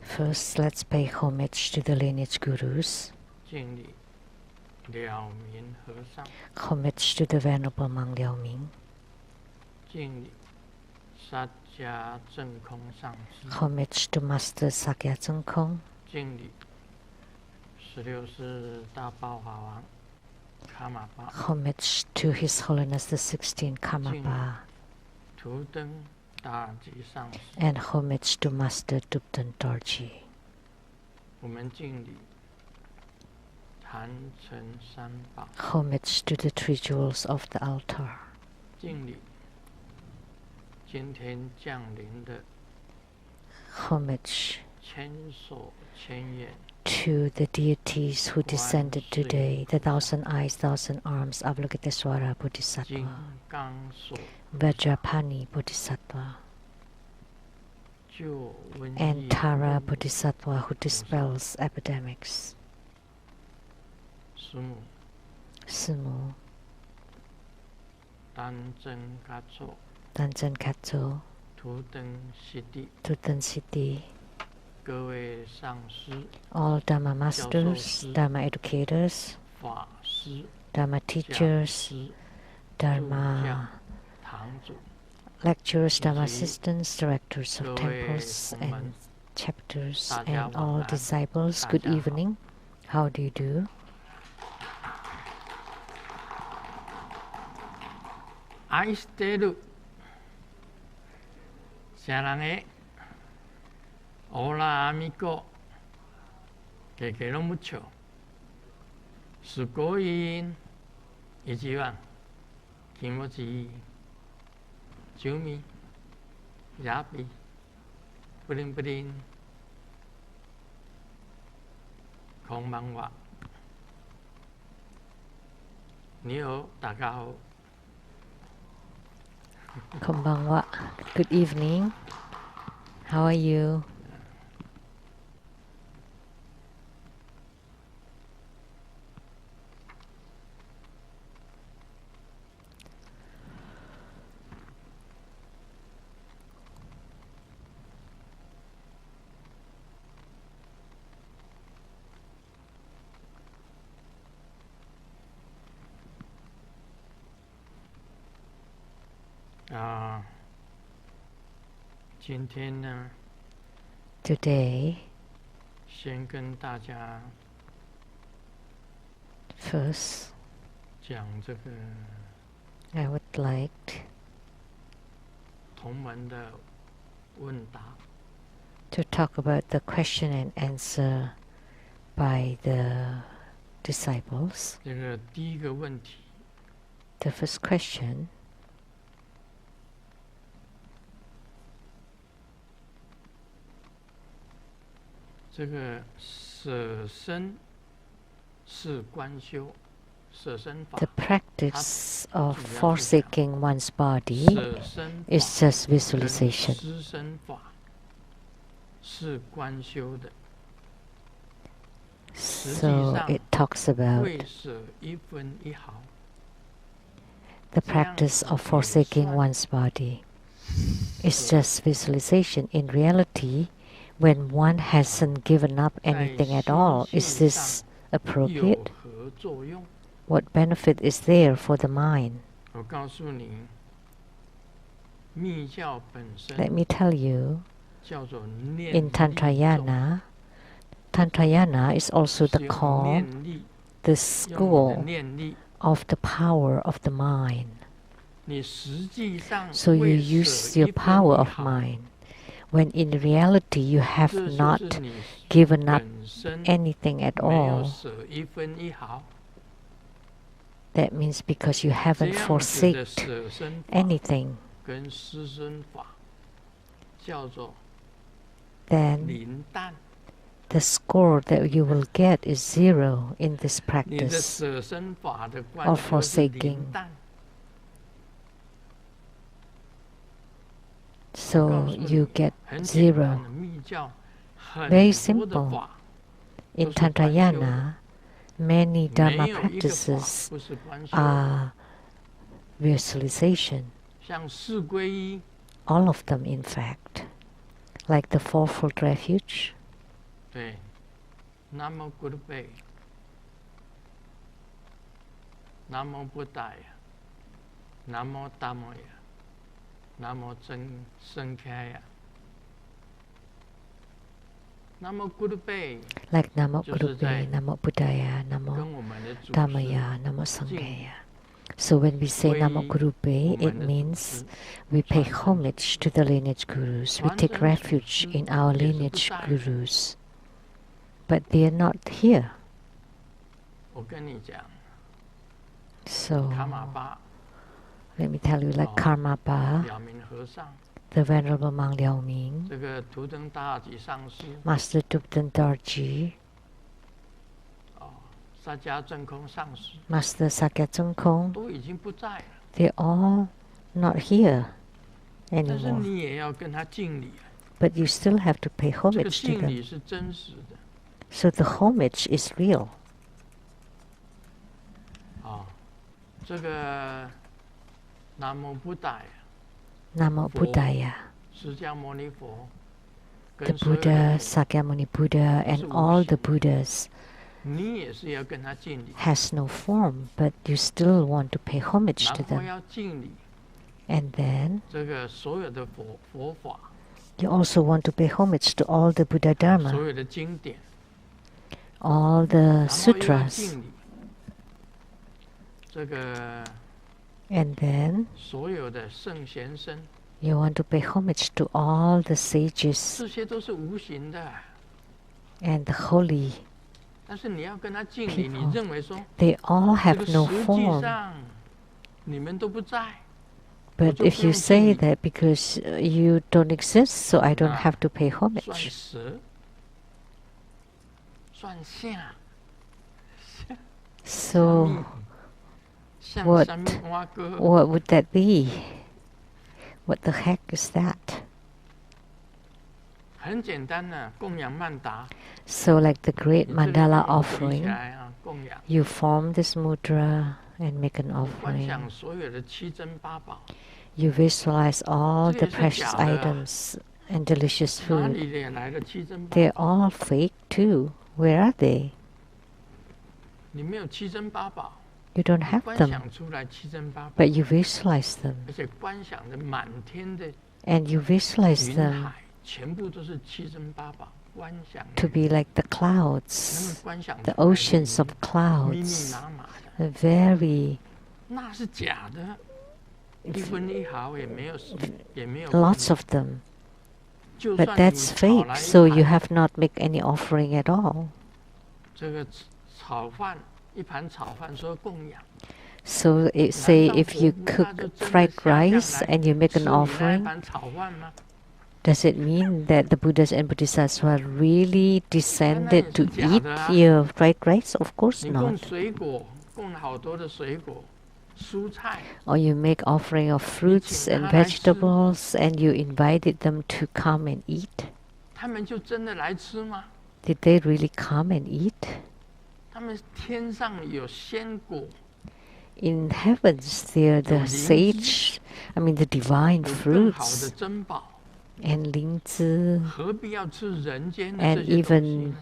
First, let's pay homage to the lineage gurus. Homage to the Venerable Monk Liao Ming. Homage to Master Sakya Zeng Kong. Homage to His Holiness the 16th Karmapa. And homage to Master Tupten Dorji. Homage to the three jewels of the altar. Homage to the deities who descended today, the thousand eyes, thousand arms, Avalokitesvara Bodhisattva, Vajrapani Bodhisattva, and Tara Bodhisattva who dispels epidemics. Sumu, Danzen Katso, Tuten Siddhi, all Dharma masters, Dharma educators, Dharma teachers, Dharma lecturers, Dharma assistants, directors of temples and chapters, and all disciples. Good evening. How do you do? Aisteru Sarange Hola amigo que quiero mucho Sukoin Ichiban Kimochi Jumi Yapi Prin Prin Konbanwa Nihou Takao Konbanwa. Good evening. How are you? Today, first, I would like to talk about the question and answer by the disciples. The first question: the practice of forsaking one's body is just visualization. So it talks about the practice of forsaking one's body is just visualization. In reality, when one hasn't given up anything at all, is this appropriate? What benefit is there for the mind? Let me tell you, in Tantrayana is also the school of the power of the mind. So you use your power of mind, when in reality you have not given up anything at all. That means because you haven't forsaken anything, then the score that you will get is 0 in this practice of forsaking. So you get 0. Very simple. In Tantrayana, many Dharma practices are visualization. All of them, in fact. like the fourfold refuge. 对，南无古鲁贝，南无布达呀，南无达摩呀，南无真圣开呀。南无古鲁贝 Like Namo Gurupe, Namo Buddhaya, 跟 Namo 我们的祖师 Dhammaya, Namo Sanghaya. So when we say Namo Gurupe, it means we pay homage to the lineage gurus. We take refuge in our lineage gurus. But they are not here. 我跟你讲， So 卡玛巴 let me tell you, like Karmapa, 表明和尚， the Venerable Mang Liao Ming, 这个图腾大吉上师， Master Tupten Dorji, 萨迦真空上师， Master Sakya Tsongkhong, 都已经不在了。 they're all not here 但是 anymore. 你也要跟他敬礼， But you still have to pay 这个 homage to 敬 them. 礼是真实的 So the homage is real. 啊。这个南无布达呀， Namo Buddhaya. 释迦牟尼佛， The 跟所有的 Buddha, 佛 Sakyamuni Buddha, and all the Buddhas 你也是要跟他敬礼， has no form, but you still want to pay homage 然 to 后 them. 要敬礼 And then 这个所有的佛法， you also want to pay homage to all the Buddha 所 Dharma, 有的经典， all the 然后又要 sutras. 敬礼，这个 And then 所有的圣贤僧， you want to pay homage to all the sages 这些都是无形的， and the holy. 但是你要跟他敬礼，你认为说 They all 这 have 个 no 实际 form. 上你们都不在， But 就 if 不 you 用敬 say 礼。 that because you don't exist, so I don't have to pay 算 homage. 蛇，算象， So 像 what- 什么蛙哥， what would that be? What the heck is that? 很简单的供养曼达， So like the great 你这里 mandala 把你举起 offering, 来啊，供养， you form this mudra and make an 观 offering. 想所有的七珍八宝， You visualize all the 这也是 precious 假的。 items and delicious 哪 food. 里来的七珍八 They're 宝？ all fake too. Where are they? 你没有七珍八宝， You don't 你 have 观 them, 想出来七珍八宝， but you visualize them. 而且观想的满天的 And you visualize 云 them 海，全部都是七珍八宝，观想 to be like the 他们 clouds, 观想 the 出来的 oceans of 密密 clouds, 麻麻的， very 那是假的，一分一毫也没有，也没有。 lots of them. 就 But 算 that's 你炒 fake, 来 so 一 you 盘 have not make any offering at all. 这个炒饭，一盘炒饭说供养， So say if you cook fried rice and you make 吃 an 你那一 offering, 盘炒饭吗？ does it mean that the Buddhas and Bodhisattvas really descended to 当然是假 eat 的啊。 your fried rice? Of course 你供 not. 水果，供了好多的水果、蔬菜， Or you make offering of fruits and vegetables and you invited them to come and eat. 他们就真的来吃吗？ Did they really come and eat? 他们天上有鲜果， In heavens, they're the 有灵芝。 sage, the divine 有更好的 fruits 珍宝， and 灵芝何必要吃人间的 and 这些东西 even 呢？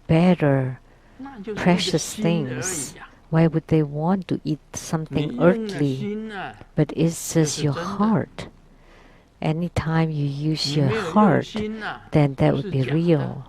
better 那就是你的 precious 心而 things. 已呀、 Why would they want to eat 你 something 用了 earthly? 心啊， But it's just 就是 your 真的。 heart. Anytime you use 你 your 没有用 heart, 心啊， then that 就 would 是 be 假的。 real.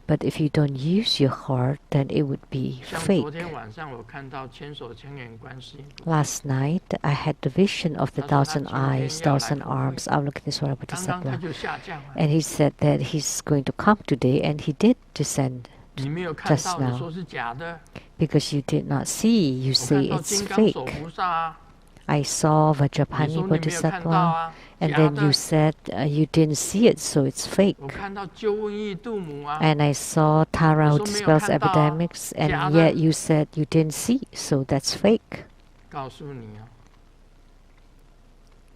But if you don't use your heart, then it would be 像 fake. 昨天晚上我看到千手千眼观世音菩萨， Last night, I had the vision of the 他说他 thousand 今天 eyes, 要来 thousand 开会， arms, Avalokiteshvara 刚刚他 Bodhisattva. 就下降了。 And he said that he's going to come today, and he did descend. 你没有看 just 到， now 你说是假的。 Because you did not see, you 我 say 看到 it's 金刚手 fake. 菩萨啊， I saw 你 Vajrapani 说你没有看到 Bodhisattva, 啊， and 假 then you 的。 said you didn't see it, so it's fake. 我看到救瘟疫度母啊， And I saw Tara who 我说没有 dispels 看到啊， epidemics, 假 and 的。 yet you said you didn't see, so that's fake. 告诉你啊，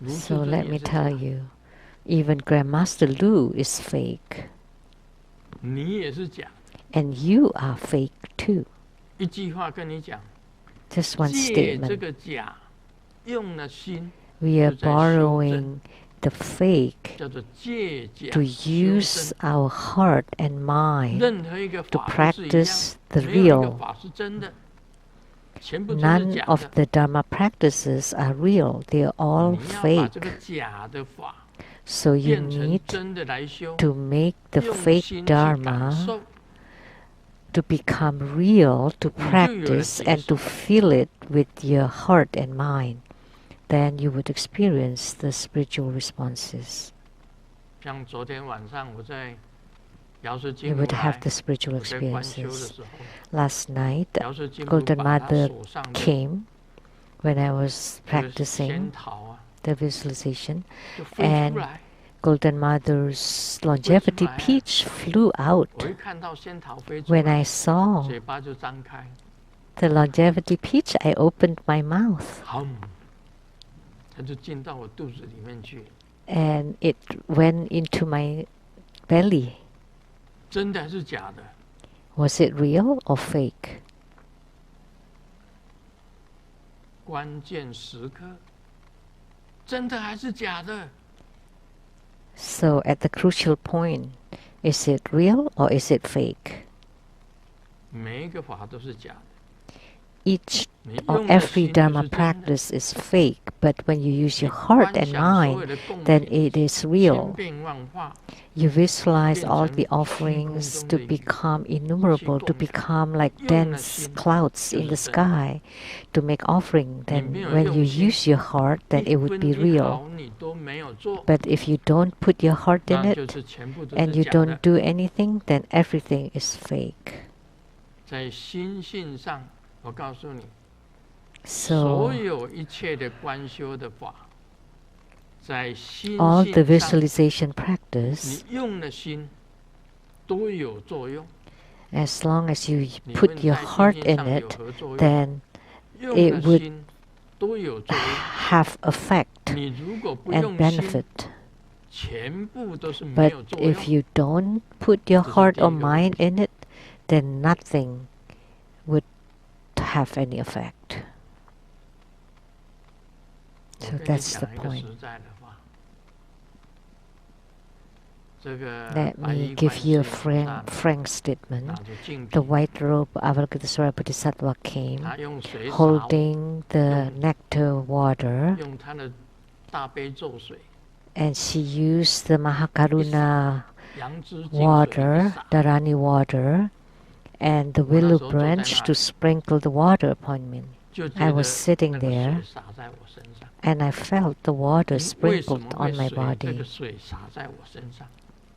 卢 So 世尊 let 也 me 是 tell 假， you, even Grandmaster Lu is fake, 你也是假。 and you are fake too. 一句话跟你讲， Just one 借这 statement. 个假，用了心， We are 就在修正。 borrowing the fake 叫做借假 to 修 use 真。 our heart and mind 任何一个 to 法都是一样， practice the 没有一个 real. 法是真的，全部都是 None 假 of 的。 the Dharma practices are real, they are all 你要把这 fake. 个假的法 So you 变成 need 真的来修， to make the 用 fake 心去感 Dharma 受， to become real, to 你就有了 practice 接 and to 受。 feel it with your heart and mind. Then you would experience the spiritual responses. 像昨天晚上我在瑶池 You 金如 would have 来， the spiritual 我在观修的 experiences. 时候， Last night, 瑶池金如 Golden 把他 Mother 手上的 came when I was 这个仙 practicing 桃啊， the visualization, 就飞出 and 来。 Golden Mother's longevity my peach flew out. 我一看到仙桃飞出 When 来， I saw 嘴巴就张开， the longevity peach, I opened my mouth, 哼，它就进到我肚子里面去。 and it went into my belly. 真的还是假的？ Was it real or fake? 关键时刻，真的还是假的？ So at the crucial point, is it real or is it fake? 每一个法都是假的。 Each 你 or 用的 every 心就 Dharma 是真的。 practice is fake, but when you use 你 your heart 观 and 想所有 mind, 的供 then 品， it is 千 real. 变万化， You visualize 变 all 成 the 虚空 offerings 中 to 的云， become innumerable, to 去供养。 become like 用了 dense 心 clouds 就 in the 是真的。 sky, to make offering. 你 Then 没有 when you 用心， use your heart, then 一 it would 分 be 一 real. 毫你都没有做， But if you don't put your heart in 那就 it 是全部都 and 是 you 假的 don't。do anything, then everything is fake. 在心性上，我告诉你， So 所有一切的观修的法，在心 all the 性上， visualization practice, 你用了心都有作用。 as long as you 你 put 问 your 在 heart 心性 in 上有 it, 何作用？ then 用 it 了 would 心都有作用。 have effect 你如果不 and 用心， benefit. 全部都是没 But 有作用。 if you don't put your 这是 heart 第一 or 个问 mind 题。 in it, then nothing would have any effect. 我 So 跟你 that's the 讲一个 point. 实在的话，这个 Let 白 me 衣 give 观 you a 世音菩萨 frank statement. 拿着镜 The 瓶， white robe Avalokitesvara Bodhisattva came 他用水洒我， holding the nectar water, 用他的大悲咒水， and she used the Mahakaruna 杨枝净水一 water, 洒， Dharani water, and the 我那 willow 时候坐在 branch 那 to 里， sprinkle the water upon me. 就 I 觉 was 得 sitting 那个 there, 水洒在我身上。 and I felt the water 为什 sprinkled 么会 on my 这个 body. 水洒在我身上？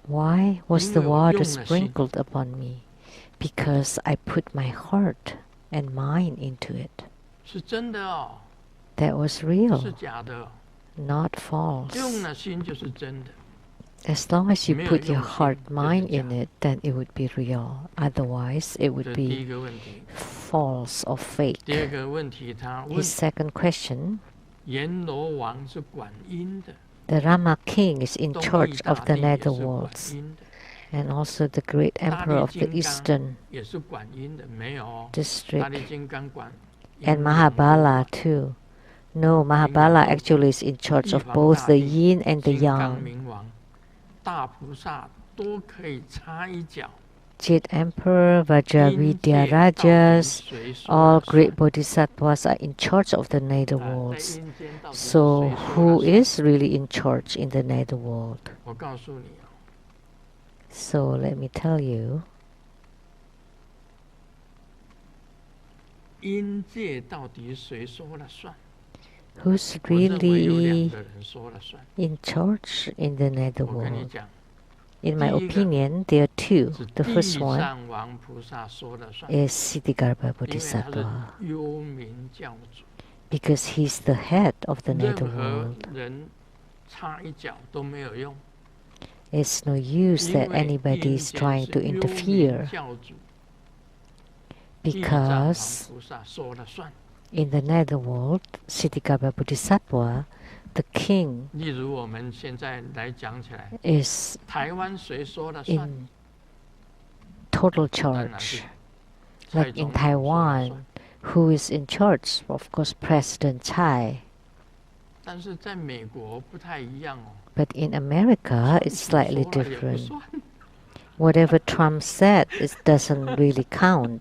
Why was 因 the 为我 water 用了心。 sprinkled upon me? Because I put my heart and mind into it. 是真的哦， That was 是 real, 假的哦。 not 用 false. 了心就是真的。 As long as you 没有 put your 用心， heart 就是 mind 假 in it, then it would be real. Otherwise, it 这 would 是第一 be 个问题。 false or 第二 fake. 个问题，他 His 问 second question, 阎罗王是管阴的， the Rama king is in 东 charge 帝 of 大 the 帝也是 nether 管 worlds, 阴的， and also the great 大 emperor 力 of the 金刚 eastern 也是管阴的，没有哦。大 district, 力金刚管阴 and 阳都 Mahabala 管 too. No, Mahabala 阴阳都 actually is in 管 charge 玉 of 皇 both 大 the 帝、 yin and the 金刚 yang. 明王、大菩萨都可以插一脚。 Jade Emperor, 阴 Vajravidya 界到底 Rajas, 谁说 all 了 great 算？ bodhisattvas are in charge of the nether 在 worlds. 阴间到底是 So 谁说 who 了算？ is really in charge in the nether world? 我告诉你哦， So let me tell you, 阴界到底谁说了算？ who's 我认为有两 really 个人说了算。 in charge in the nether 我跟你 world? 讲， In my 第一个 opinion, there are two. 是 The 地 first one 藏王菩萨说了算， is Siddhigarbha 因为他是 Bodhisattva, 幽冥教主， because he's the head of the 任 nether 何 world. 人插一脚都没有用， It's no use 因 that 为 anybody 阴 is 间 trying 是 to 幽冥 interfere, 教主，地藏王 because 菩萨说了算。 in the nether world, Siddhigarbha Bodhisattva, the king, 例如我们现在来讲起来， is 台湾谁说了算？ in total 当然是 charge. 蔡 Like 总 in 统说了 Taiwan, 算。 who is in charge? Of course, President Tsai. 但是在美国不太一样哦。 But in America, it's slightly different. Whatever Trump said, it doesn't really count.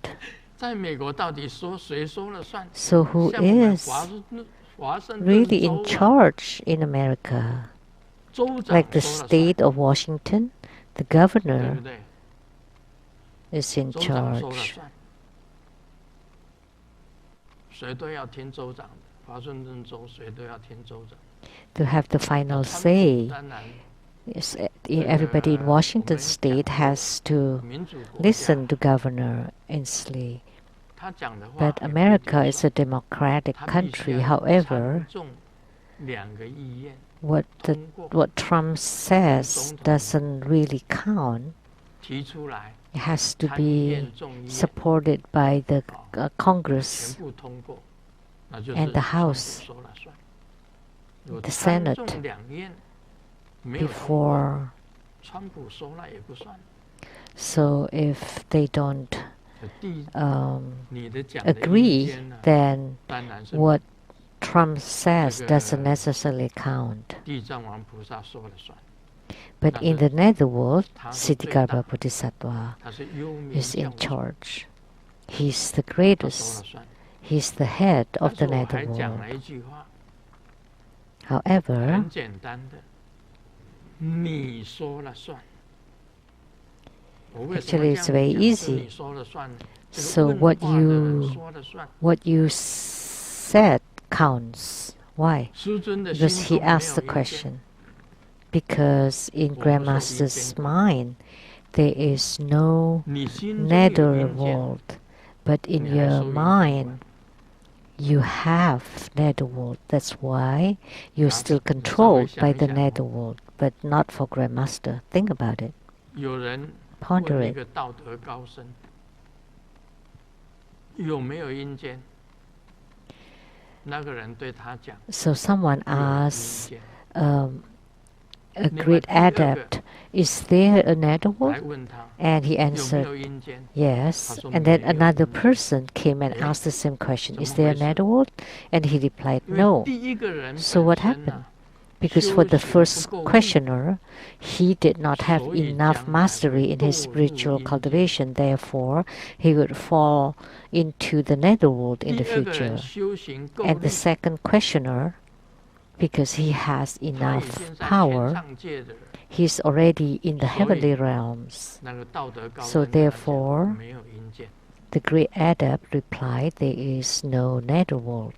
在美国到底谁说了算？ So who 像我们 is 华盛顿 really in 州啊， charge in America? 州长 Like the 说了算， state of Washington, the 对 governor 不对？ is in 州长说了 charge. 算，谁都要听州长的。华盛顿州谁都要听州长。 To have the final 川普 say, 当然 yes, everybody in Washington state has to 民主国家， listen to Governor Inslee. 他讲的话 But 也不一定 America is 算 a democratic 他必须 country. 要 However, 参众两个议院 what 通过 Trump says doesn't really count. 提出来， It has to 参议院 be 众议院 supported by the 全 Congress 部通过，那就是 and the 川普 House, 说了算。如果 the 参 Senate 众两院没有通过， before. 川普说了也不算。 So if they don't 第 你的讲的意 agree, 见呢， then 当然是 what Trump says 这个 doesn't necessarily count. 地藏王菩萨说了算。 But in the netherworld, 他是最 Siddhikarma 大， Bodhisattva 他是幽冥 is in 教主， charge. He's the 他说了 greatest. 算。 He's the head 但 of 是 the 我还讲 netherworld. 了一句话， However, 很简单的，你说了算。我为什么 Actually, 这 it's 样 very 讲 easy. 你说了算呢？这 So 个 what 问话的人 you 说了算。 said counts. Why? 师尊的 Because 心 he 中没 asked 有 the 意见， question. Because in 我不受阴 Grandmaster's 间管。 mind, there is no 你心中有阴间， netherworld, but in 你还 your 受阴间 mind, 管。 you have netherworld. That's why you're 啊， still 你稍微 controlled 想 by 一 the 想哦， netherworld, but not for Grandmaster. Think about it. 有人 Ponder 问一 it. 个道德高僧，有没有阴间？那个人对他讲， So someone 有阴 asks 间。 a 另外 great 第二个 adept, is there a 来 netherworld? 问他 And he 有没 answered, 有阴间， yes. 他说 And then 没有 another 阴间。 person came and 诶， asked the same question, 怎 is 么 there 回 a 事？ netherworld? And he replied, 因为 no. 第一个人 So 本 what 身 happened? 啊， Because for 修 the 行 first 不够力， questioner, he did not have 所以 enough 将来 mastery 会 in his 堕入 spiritual 阴间。 cultivation. Therefore, he would fall into the netherworld in 第 the 二个人 future. 修行够 And the 力， second questioner, because he has 他已 enough 经在天 power, 上界的人， he's already in the 所以 heavenly realms. 那个道德高 So 僧跟他 therefore, 讲没有阴间。 the great adept replied, there is no netherworld.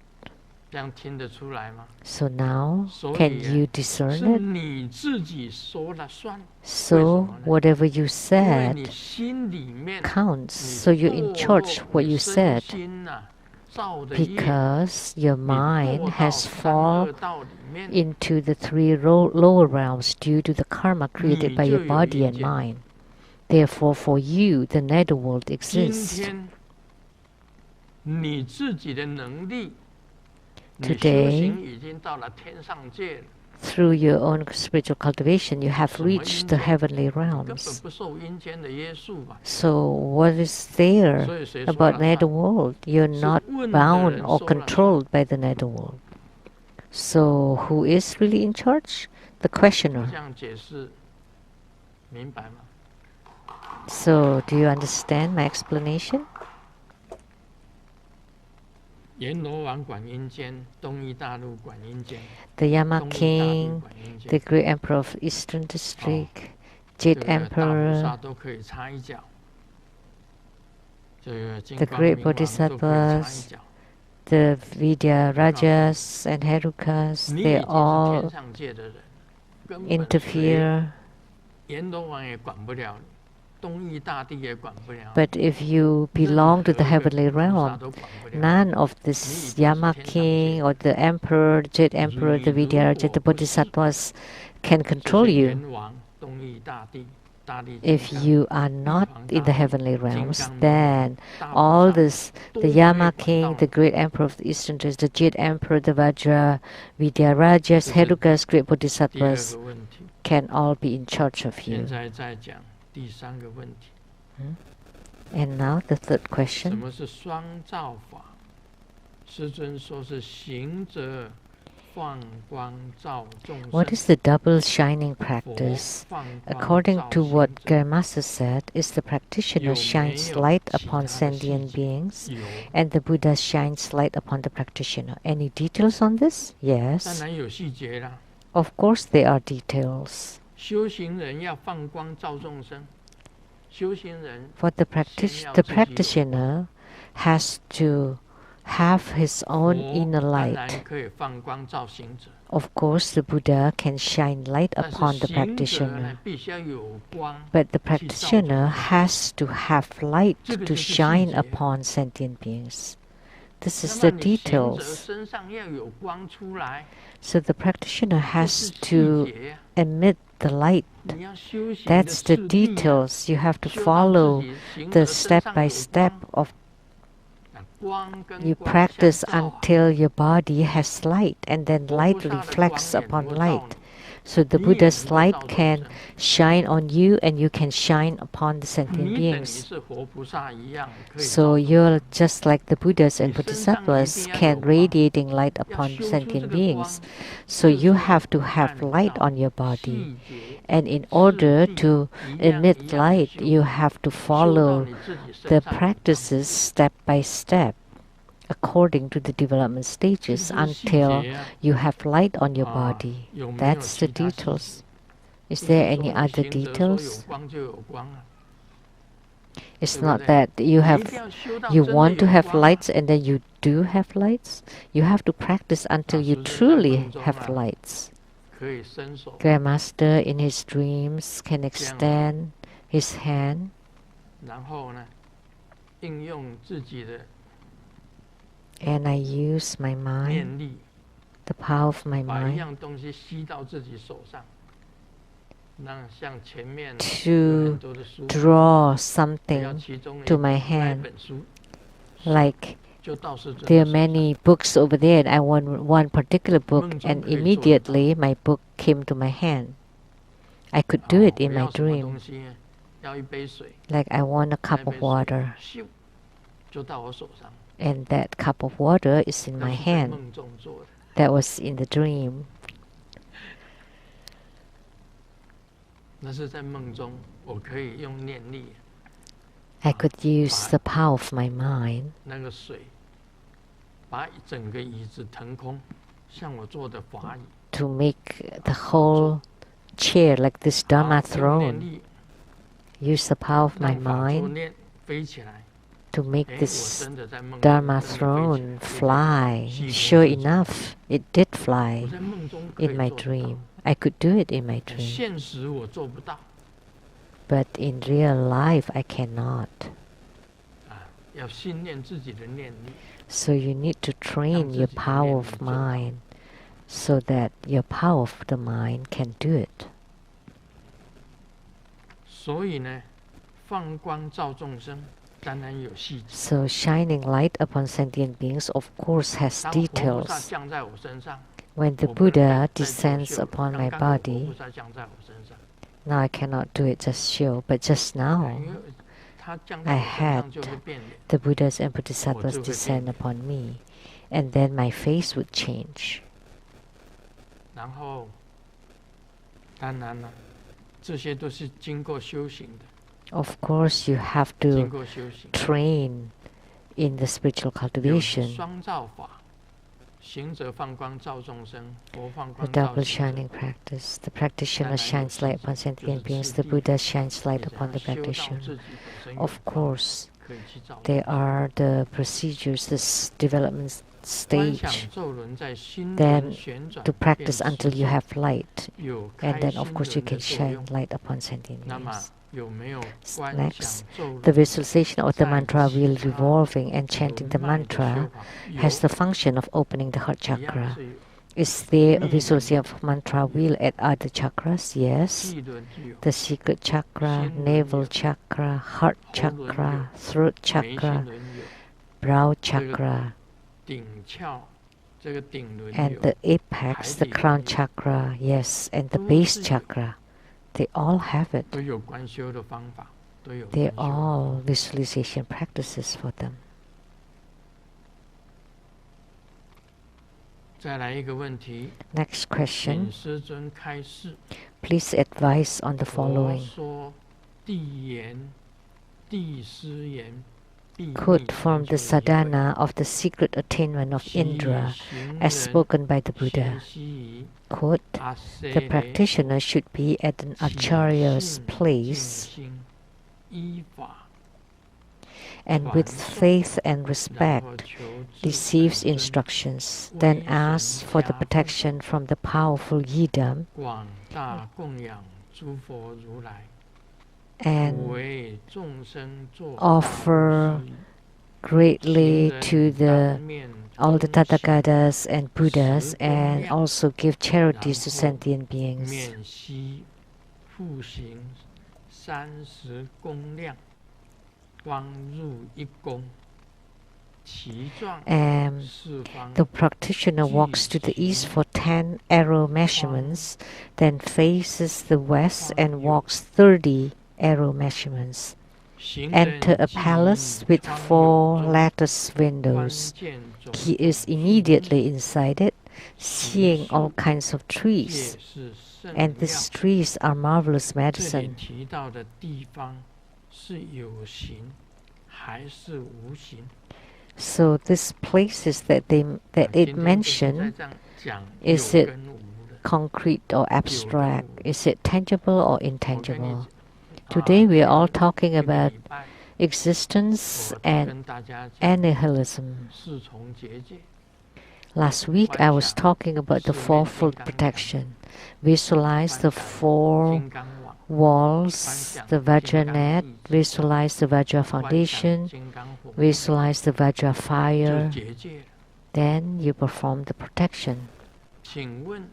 这样听得出来吗？ So now, 所 can 以 you 是 discern it? 你自己说了算， So whatever you 因为 said 你心里面 counts. 你 So you're in 堕 charge 落， what 你 you 身 said 心呐造的业， because your 你 mind 堕到 has 三 fallen 恶道里面， into the three lower realms due to the karma created 你 by 就 your 有 body 阴 and 间。 mind. Therefore, for you, the netherworld 今 exists. 天你自己的能力，你修 Today, 行已经到了天上界了， through your own spiritual cultivation, you have 什么阴 reached the 间？ heavenly 你根本 realms. 不受阴间的约束吧？ So, what is there 所以谁说 about 了算？ netherworld? You're 是 not 问的 bound 人 or 说了算。 controlled by the netherworld. So, who is really in charge? The 我 questioner. 这样解释明白吗？ So, do you understand my explanation? 阎罗王管阴间，东夷大陆管阴间， The Yama 东夷大地 King, 管阴 the 间， great emperor of Eastern District, 这 Jade 个大菩萨 Emperor, 都可以插一脚，这个金 The 光 great 明王都可以插一 Bodhisattvas, 脚。 the Vidya Rajas and Herukas, 你已 they 经是 all 天上界的人，根本谁 interfere. 阎罗王也管不了你，东夷大地也管不了你， But if you belong to the 任何 heavenly 一个菩萨 realm, 都管不了你。 none of this Yama King or the Emperor, Jade Emperor, the Vidya Rajas, the Bodhisattvas can 这 control 些 you 阎王、东夷大地、大力 if 金刚、 you are not 玉皇 in the 大帝、 heavenly 金 realms. 刚明王、 Then 大 all 菩萨 this, 都 the 不会 Yama 管到 King, 你。 the great emperor of the Eastern District, the Jade Emperor, the Vajra, Vidya Rajas, 这是 Herukas, great 第二 Bodhisattvas 个问题。 can all be in charge of 现 you. 在在讲第三个问题， And now the third 什 question. 么是双造法？师尊说是行者 What is the double shining practice? According to what Grandmaster said, is the practitioner shines light upon sentient beings and the Buddha shines light upon the practitioner. Any details on this? Yes. Of course there are details. For the practitioner has to have his own inner light. Of course, the Buddha can shine light upon the practitioner, but the practitioner has to have light to shine upon sentient beings. This is the details. So the practitioner has to emit the light. That's the details. You have to follow the step-by-step of you practice until your body has light, and then light reflects upon light. So the Buddha's light can shine on you and you can shine upon the sentient beings. So you're just like the Buddhas and Bodhisattvas can radiating light upon sentient beings. So you have to have light on your body. And in order to emit light, you have to follow the practices step by step, according to the development stages until you have light on your body. That's the details. Is there any other details? It's not that you want to have lights and then you do have lights. You have to practice until you truly have lights. Grandmaster in his dreams can extend his hand and I use my mind, the power of my mind, to draw something to my hand. Like there are many books over there and I want one particular book and immediately my book came to my hand. I could do it in my dream. Like I want a cup of water. And that cup of water is in my hand. That was in the dream. I could use the power of my mind to make the whole chair like this Dharma throne. Use the power of my mind to make this Dharma throne fly. Sure enough, it did fly in my dream. I could do it in my dream. But in real life, I cannot. So you need to train your power of mind so that your power of the mind can do it. So shining light upon sentient beings of course has details. When the Buddha descends upon my body, now I cannot do it just show, but just now I had the Buddhas and Bodhisattvas descend upon me, and then my face would change. Of course, you have to train in the spiritual cultivation. The double shining practice. The practitioner shines light upon sentient beings. The Buddha shines light upon the practitioner. Of course, there are the procedures, this development stage. Then to practice until you have light. And then of course you can shine light upon sentient beings. Next, the visualization of the mantra wheel revolving and chanting the mantra has the function of opening the heart chakra. Is there a visualization of mantra wheel at other chakras? Yes. The secret chakra, navel chakra, heart chakra, throat chakra, brow chakra, and the apex, the crown chakra, yes, and the base chakra. They all have it. They're all visualization practices for them. 再来一个问题， Next 请 question. 师尊开示。 Please advise on the 佛 following. 说地言、地师言，必 Quote 逆 from 成 the 就仪轨。 sadhana of the secret attainment of 昔以 Indra 行 as 人 spoken by the 先 Buddha. 悉仪， Quote, 阿 the 阇雷 practitioner should be at an 起 acharya's 信敬 place 心，依法 and 传 with 授， faith and 然后 respect 求至 receives 本尊 instructions, 威 then 神 asks for the 加奉， protection from the powerful yidam 广大供养诸佛如来， 普 and 为众生作 offer 大布施， greatly 行 to 人 the 当面 all the 恭喜， Tathagatas and Buddhas 持供 and 养， also give 然 charities to 后 sentient beings. 免息复行30供量， 光入一宫， 其状 四方 The practitioner walks to the east for 10 arrow measurements, then faces the west and walks 30 arrow measurements. 行 Enter 人 a 既 palace 以 with 窗 4 有座， lattice 关 windows. 键种 He 种 is 树木， immediately inside it, 其 seeing all 树 kinds of 皆 trees, 是圣 and 药。 these trees are marvelous 这里 medicine. 提到的地方是有形还是无形？ So these places that 今 it 天就是在 mentioned, 这样讲 is 有 it 跟无的。 concrete or abstract? Is it tangible or 我跟你 intangible? 讲 Today we are all 这 talking 一个 about 礼拜 existence 我都 and 跟大家讲 annihilism. 四重结界， Last week I was talking about the fourfold protection. Visualize the 4金刚网， walls, the Vajra net, visualize the Vajra 观想 foundation, 金刚火， visualize the Vajra 就 fire, 结界了。 then you perform the protection. 请问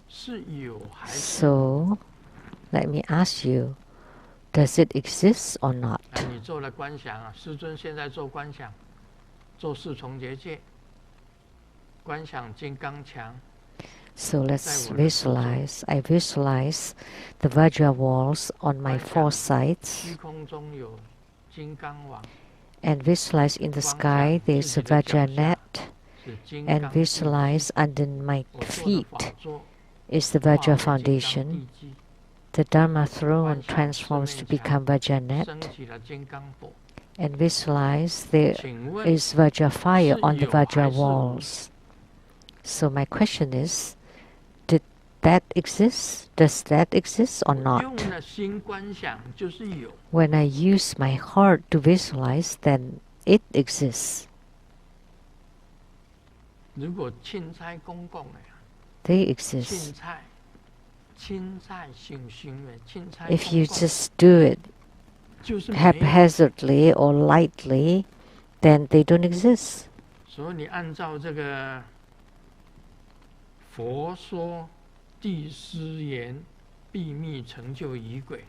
是有还是？ So, let me ask you, does it exist or not? 你做了观想啊，师尊现在做观想，做四重结界，观想金刚墙， So let's visualize. I visualize the Vajra walls on my 4 sides 虚空中有金刚网， and visualize in the sky there's a Vajra net 是金 and 刚地基。 visualize under my 我做的 feet 法座 is the 化 Vajra 为金刚 foundation. 地基， The Dharma throne transforms to become Vajra 升 net 起了金刚火。 and visualize there 请问 is Vajra fire on the 是有还 Vajra 是无？ walls. So my question is, did that exist? Does that exist or 用 not? 了心观想就是有， When I use my heart to visualize, then it exists. 如果钦差公共的呀， They 钦 exist. 差，钦差行行为，钦差 If 公 you 共 just do it 就是没有。 haphazardly or lightly, then they don't exist. 所以你按照这个佛说地师言，必密成就仪轨。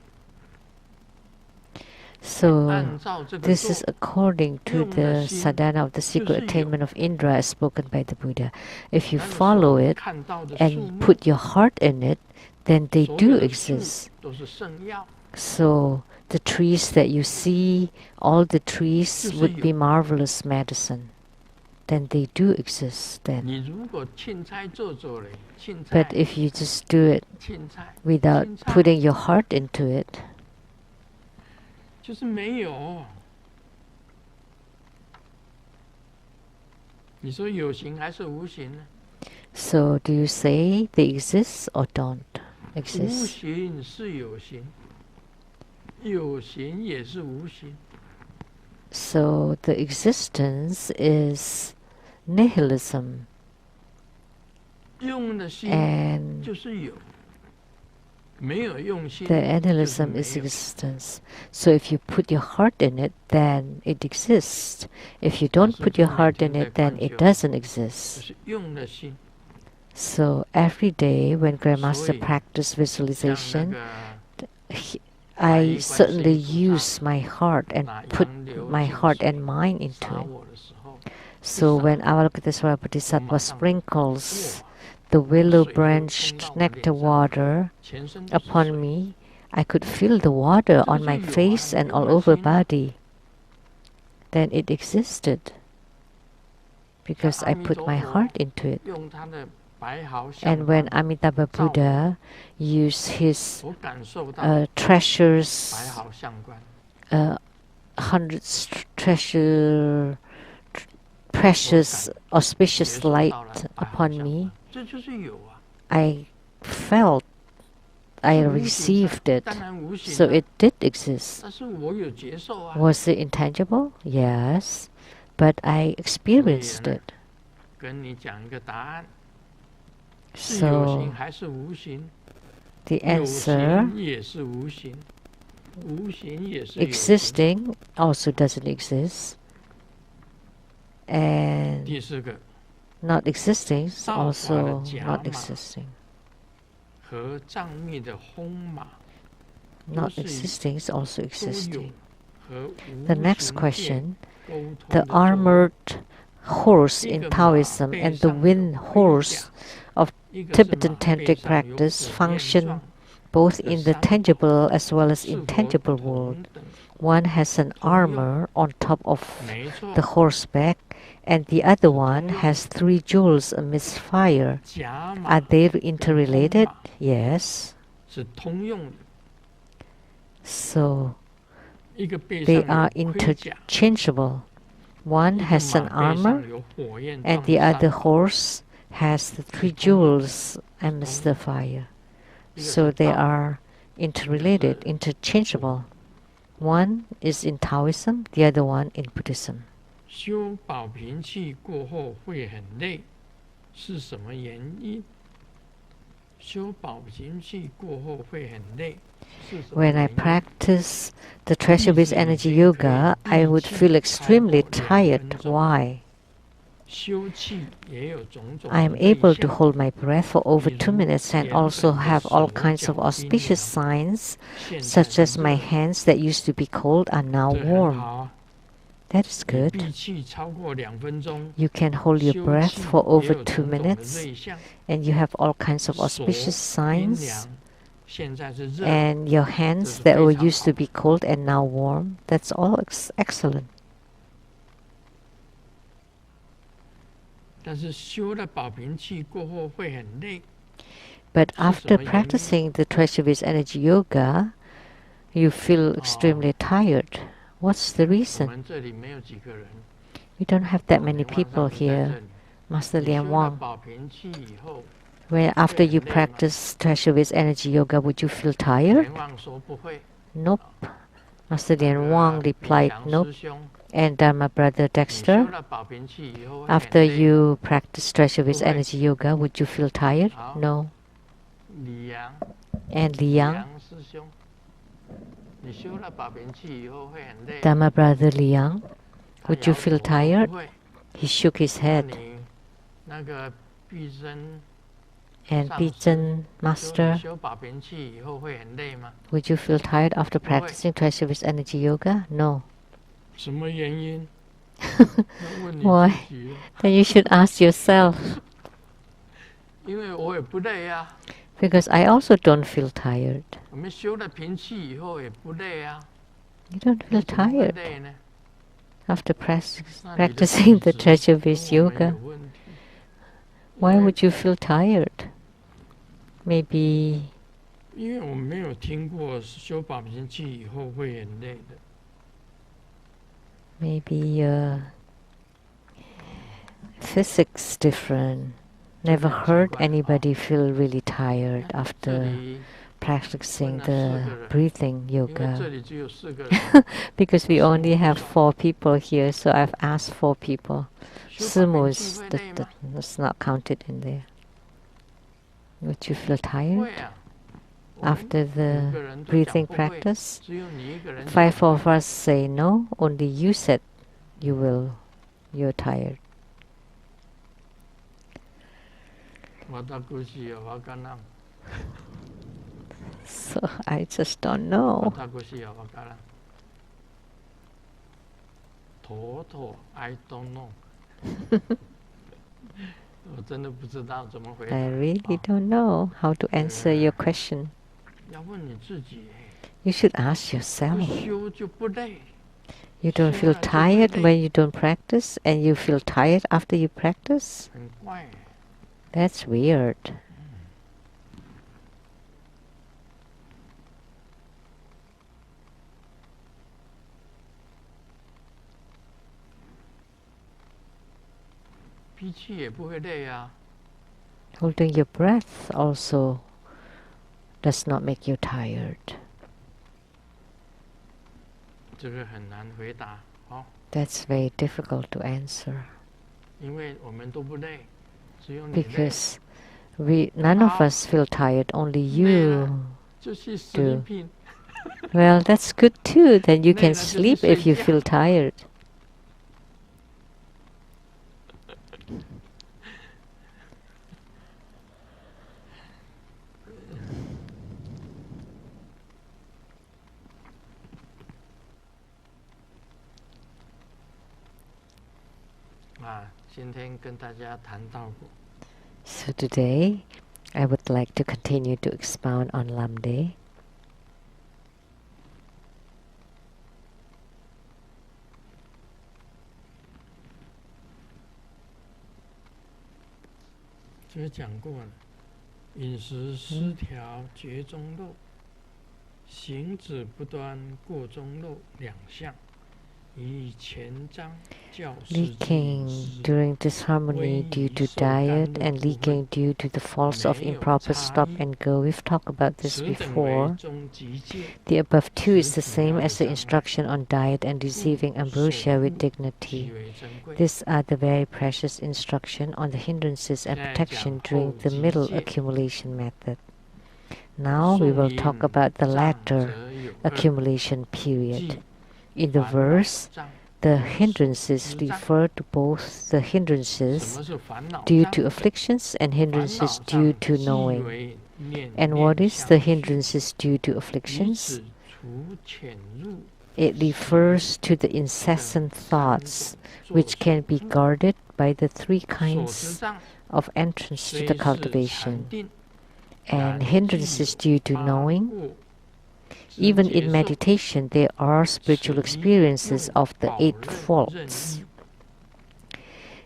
So 按照这个 this is 做， according to 用 the 了心， sadhana of the secret 就是有。 attainment of Indra as spoken by the Buddha. If you 那个时 follow 候 it 看到的树 and 木， put your heart in it, then they 所 do 有的树 exist. 都是圣药。 So the trees that you see, all the trees 就是 would be 有。 marvelous medicine. Then they do exist then. 你如果钦差做做嘞，钦差 But if you just do it 钦差 without 钦差 putting your heart into it, 就是没有。你说有形还是无形呢？ so do you say they exist or don't 无 exist? 形是有形，有形也是无形。 So the existence is nihilism 用的心 and 就是有，没有用心 the 就是 nihilism 没 is 有。 existence. So if you put your heart in it, then it exists. If you don't put your heart in it, then it doesn't 就 exist. 是用的心， So every day when Grandmaster 所以 practiced 像那 visualization, 个 I 观世 certainly 音菩萨 use my heart and 拿 put 杨柳 my 净 heart 水 and mind into 洒 it. 我的时候， So when Isa. Avalokitesvara Bodhisattva sprinkles 哇， the willow 水就冲 branched 到我 nectar 脸上， water 全身都是 upon 水。 me, I could feel the water on my 这个就有啊， face and 用 all 了 over 心啊。 body. Then it existed. because I put my heart into it. 用他的白毫相 And when 关 Amitabha 照我 Buddha used his 我感受到白 treasures, 毫相关， hundreds precious auspicious 接受到了 light 白毫 upon 相 me, 关，这就是有啊。 I felt I 是无形 received 的 it. 当然无形 So 的 it did exist. 但是我有接受啊。 Was it intangible? Yes. But I experienced 所以呢， it. 跟你讲一个答案，是有形 So 还是无形？ the 有 answer, 形也是无形，无形也是有形。 existing also doesn't exist. And 第四个， not existing is 道法的 also 假 not 马 existing. 和藏密的轰马 Not 都是 existing is also 都有 existing. 和无 The next 形界 question, 沟通 the 的作用。 armored horse 一 in 个马 Taoism 背 and the 上有 wind 盔 horse 甲， of 一个是 Tibetan 马背 tantric 上有 practice 火焰 function 状 both 的 in the 三斗， tangible as well as 是否 intangible world. 同等？ One has an 同用， armor on top of 没错， the horseback, and the other 是 one 同用。 has 3 jewels amidst fire. 甲 Are 马 they 跟 interrelated? 轰马 Yes. 是通用的， So 一个背 they 上 are 有盔甲， interchangeable. One 一个 has 马 an 背上 armor, 有火焰 and 状 the 的 other 三斗， horse has the 3 是通用的， jewels amidst the fire. 一个 So 是 they 道， are interrelated, interchangeable. One is in Taoism, the other one in Buddhism. 修保平气过后会很累，是什么原因？修保平气过后会很累，是什么 When I 原因？ practice the treasure with energy yoga, I would feel extremely tired. Why? 修气也有种种 I 的 am 类 able to 象， hold my breath for over 2 minutes and 比如 also 原本的 have all 手 kinds of 脚冰 auspicious 凉， signs, 现在 such as 是 my 热的， hands that used to be cold are now 这很 warm. 好啊。 That is 你 good. 闭气超过2分钟， You can hold your 修 breath 气 for 也 over 有 2种种的 minutes, 类象， and you have all kinds of 手 auspicious 冰 signs, 凉，现在是热的， and your 这 hands 是 that 非 were 常 used to 好。 be cold and now warm. That's all excellent. 但是修了保平气过后会很累， But 是什 after 么原因？ practicing the treasure with energy yoga, you feel extremely tired. What's the 我 reason? 们这里没有几个人， We don't have that 老 many 莲万 people 上不在这 here. 里。 Master 你修 Lian 了 Wang, 保平气以后， when after you 会很累吗？ practice treasure with energy yoga, would you feel tired? 莲望说不会。 Nope. Master 那 Lian 个 Wang 李 replied, 强 nope. 师兄， And Dharma brother 你修 Dexter, 了保平气以后会 after 很累吗？ you practice treasure with 不会。 energy yoga, would you feel tired? 好， No. 李阳， And 李 Liang, 阳师兄，你修了保平气以后会很累吗？ Dharma brother Liang, 他 would you 摇 feel 头说 tired? 不会。 He shook his 那 head. 你那个毕生 And 上师 Bijan 说 Master, 你修保平气以后会很累吗？ would you feel tired after 不会。 practicing treasure with energy yoga? No. 什么原因？要问你 Why? 自己了， Then you should ask yourself, 因为我也不累啊。 because I also don't feel tired. 我们修了平气以后也不累啊， You don't 你 feel 怎么会 tired 累呢？ after 那你的 practicing the 体质 treasure 跟 with 我们 yoga. 有问题。 Why 因为 would you feel tired? Maybe 因为我没有听过修保平气以后会很累的。 maybe physics different. Never heard anybody feel really tired 这 after 里 practicing 问了4 the 个人， breathing 因为这 yoga. 里只有4个人， Because we 师母 only 不 have 算。 4 people here, so I've asked 4 people. 修保平气 Sumus, 会 that, 累 that 吗？ that's not counted in there. Would you feel 不 tired 会啊。我们 after 5 the 个人都讲 breathing 不会， practice? 只有你一个人讲 5会。 of us say no, only you said you're tired. 我到故事有我敢让， So I just don't 我 know. 到故事有我敢让。妥 I don't know 。我真的不知道怎么回答。 I really 啊 don't know how to answer your question. 要问你自己， You should ask 不 yourself. 修就不累。You don't feel 现在就会 tired 累， when you don't practice, and you feel tired after you practice? 很怪。 That's weird. 闭气也不会累啊。 Holding your breath also does not make you tired. 这个很难回答， That's very difficult to answer 因为我们都不累，只有你累。 because none of us feel tired, only 累了 you 就去 sleeping， Well, that's good too. Then you 累 can 了就去 sleep if 睡 you 觉。 feel tired. 今天跟大家谈到过， So today, I would like to continue to expound on Lamdre. 这个讲过了，饮食失调觉中漏，行止不端过中漏两项，以前章教师之 Leaking 饮食 during disharmony due to diet and leaking due to the faults of improper stop and go. We've talked about this 此等为 before. 中极戒， The above two is the 此主要 same 的 as the 障碍 instruction on diet and receiving 故 ambrosia 守 with 护 dignity. 极为珍贵。 These are the very precious instruction on the hindrances and 现在 protection 讲 during 后 the 极 middle 戒， accumulation method. Now we 颂 will 吟 talk about the 障 latter 则有二， accumulation period. 即 In the 烦恼 verse, 障 the 和所 hindrances 知障。 refer to both the 什 hindrances 么是烦恼 due 障？ to afflictions and 烦 hindrances 恼 due 障 to 即 knowing. 为念 And 念 what is 相 the 续， hindrances due to 以 afflictions? 此除潜入 It refers to the incessant 三 thoughts 种 which 作 can be 所 guarded by the three 所知 kinds 障 of entrance to 虽 the 是禅 cultivation. 定， And 然具 hindrances 有 due to 八 knowing. 过之 Even 接 in 受， meditation, there are 此 spiritual 一 experiences 用 of the 宝 eight 刃任 faults. 意，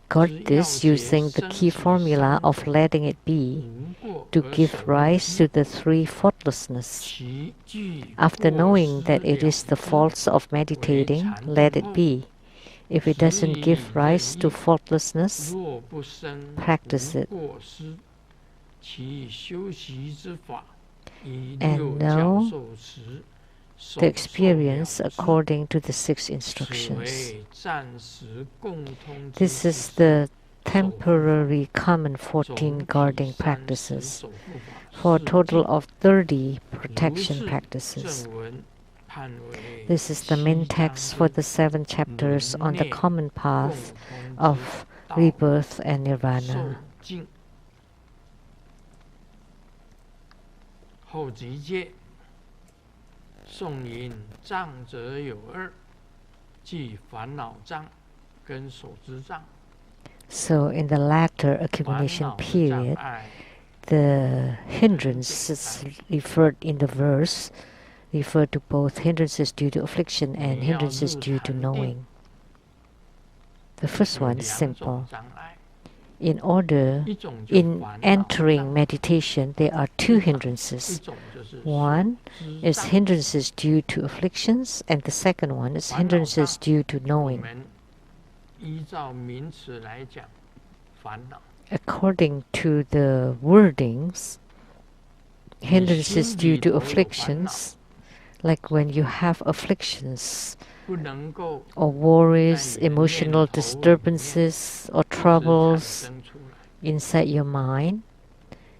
Guard 之要 this 诀 using the 升 key 起 formula 三 of 种 letting it be 无过 to 而 give 守 rise 之， to the three faultlessness. 其具 After 过 knowing 失 that it 了 is the 之， faults of 为 meditating, 禅 let 定 it 后， be. If it 时 doesn't 以 give 任 rise to 意， faultlessness, 若不生 practice 无 it. 过失，其修习之法，以 And 六 know 教授持， the 手受了 experience 之， according to the six 此 instructions. 为暂时共通之 This 事 is 实， the 守护法， temporary common 14总 guarding 体30 practices 守护法， for a 是 total 尽 of 30如 protection 是 practices. 正文判为 This is the main 七章 text for 论 the 7 chapters 轮 on the 内 common 共 path 通之 of 道 rebirth and 受 nirvana. 尽。后极戒，颂吟障则有二，即烦恼障跟所知障。 So in the latter 烦 accumulation 恼的障 period, 碍 the hindrances referred in the verse refer to both hindrances due to affliction and 你要 hindrances 入 due to 禅定， knowing. The first 有 one is 两种 simple. 障碍， In order, 一种就 in 烦恼障 entering meditation, there are two 一 hindrances. 种就是所 One 知 is 障。 hindrances due to afflictions, and the second one is 烦恼 hindrances 障 due to 我 knowing. 们依照名词来讲，烦恼。 According to the wordings, 你 hindrances 心 due 里 to 头有烦恼， afflictions, like when you have afflictions 不能够 or worries, 在你的 emotional 念头里面 disturbances or 一直产 troubles 生出来。 inside your mind,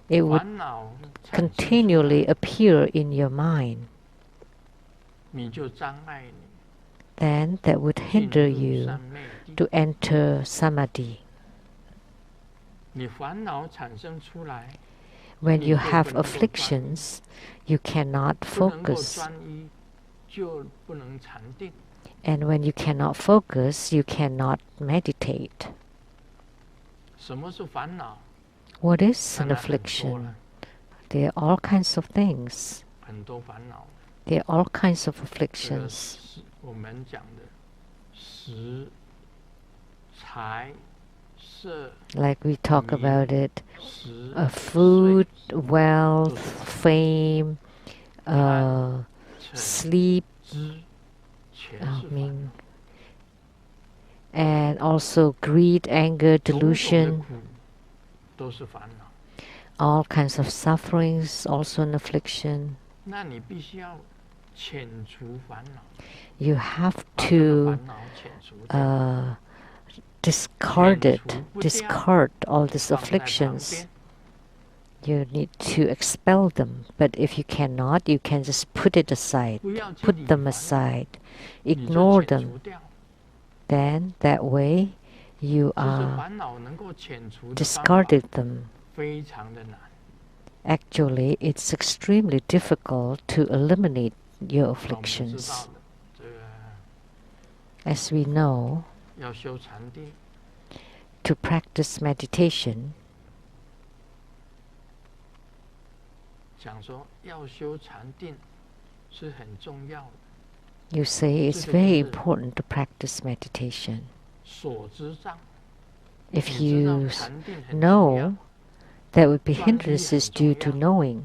it would 烦恼产生出 continually 来， appear in your mind. 你就障碍你 Then that would 进 hinder 入 you 三昧地。 to enter samadhi. 你烦恼产生出来， When 你 you 就 have 不能够专一， afflictions, you cannot 不能够 focus. 专一，就不能禅定。 And when you cannot focus, you cannot meditate. 什么是烦恼？ What is 当 an 然很多 affliction? 了， There are all kinds of things. 很多烦恼。 There are all kinds of 这个 afflictions. 是我们讲的食财色 like we talk 名 about it, 食 food, 睡 wealth, 都是烦恼 fame, 贪嗔 sleep, 知全 I 是烦 mean, 恼， and also greed, anger, 种种的 delusion, 苦都是烦恼。 all kinds of sufferings, also an affliction. 那你必须要遣除烦恼， You have 把这个 to 烦恼遣除掉， discard it, 遣除不掉， discard all these 放在旁 afflictions. 边， You need to expel them, but if you cannot, you can just put it aside, 不要去 put 理 them 烦恼， aside, 你就 ignore 遣 them. 除掉。 Then that way you 其实 are 烦恼能够遣除的方法 discarded them. 非常的难， Actually, it's extremely difficult to eliminate your 那我们知 afflictions. 道的，这个 As we know, 要修禅定， to practice meditation, 讲说要修禅定是很重要的。 you say it's 这个 very 就是 important to practice meditation. 所知障， If 你知道 you 禅定很重要， know there would be 专一 hindrances 很重 due to 要， knowing.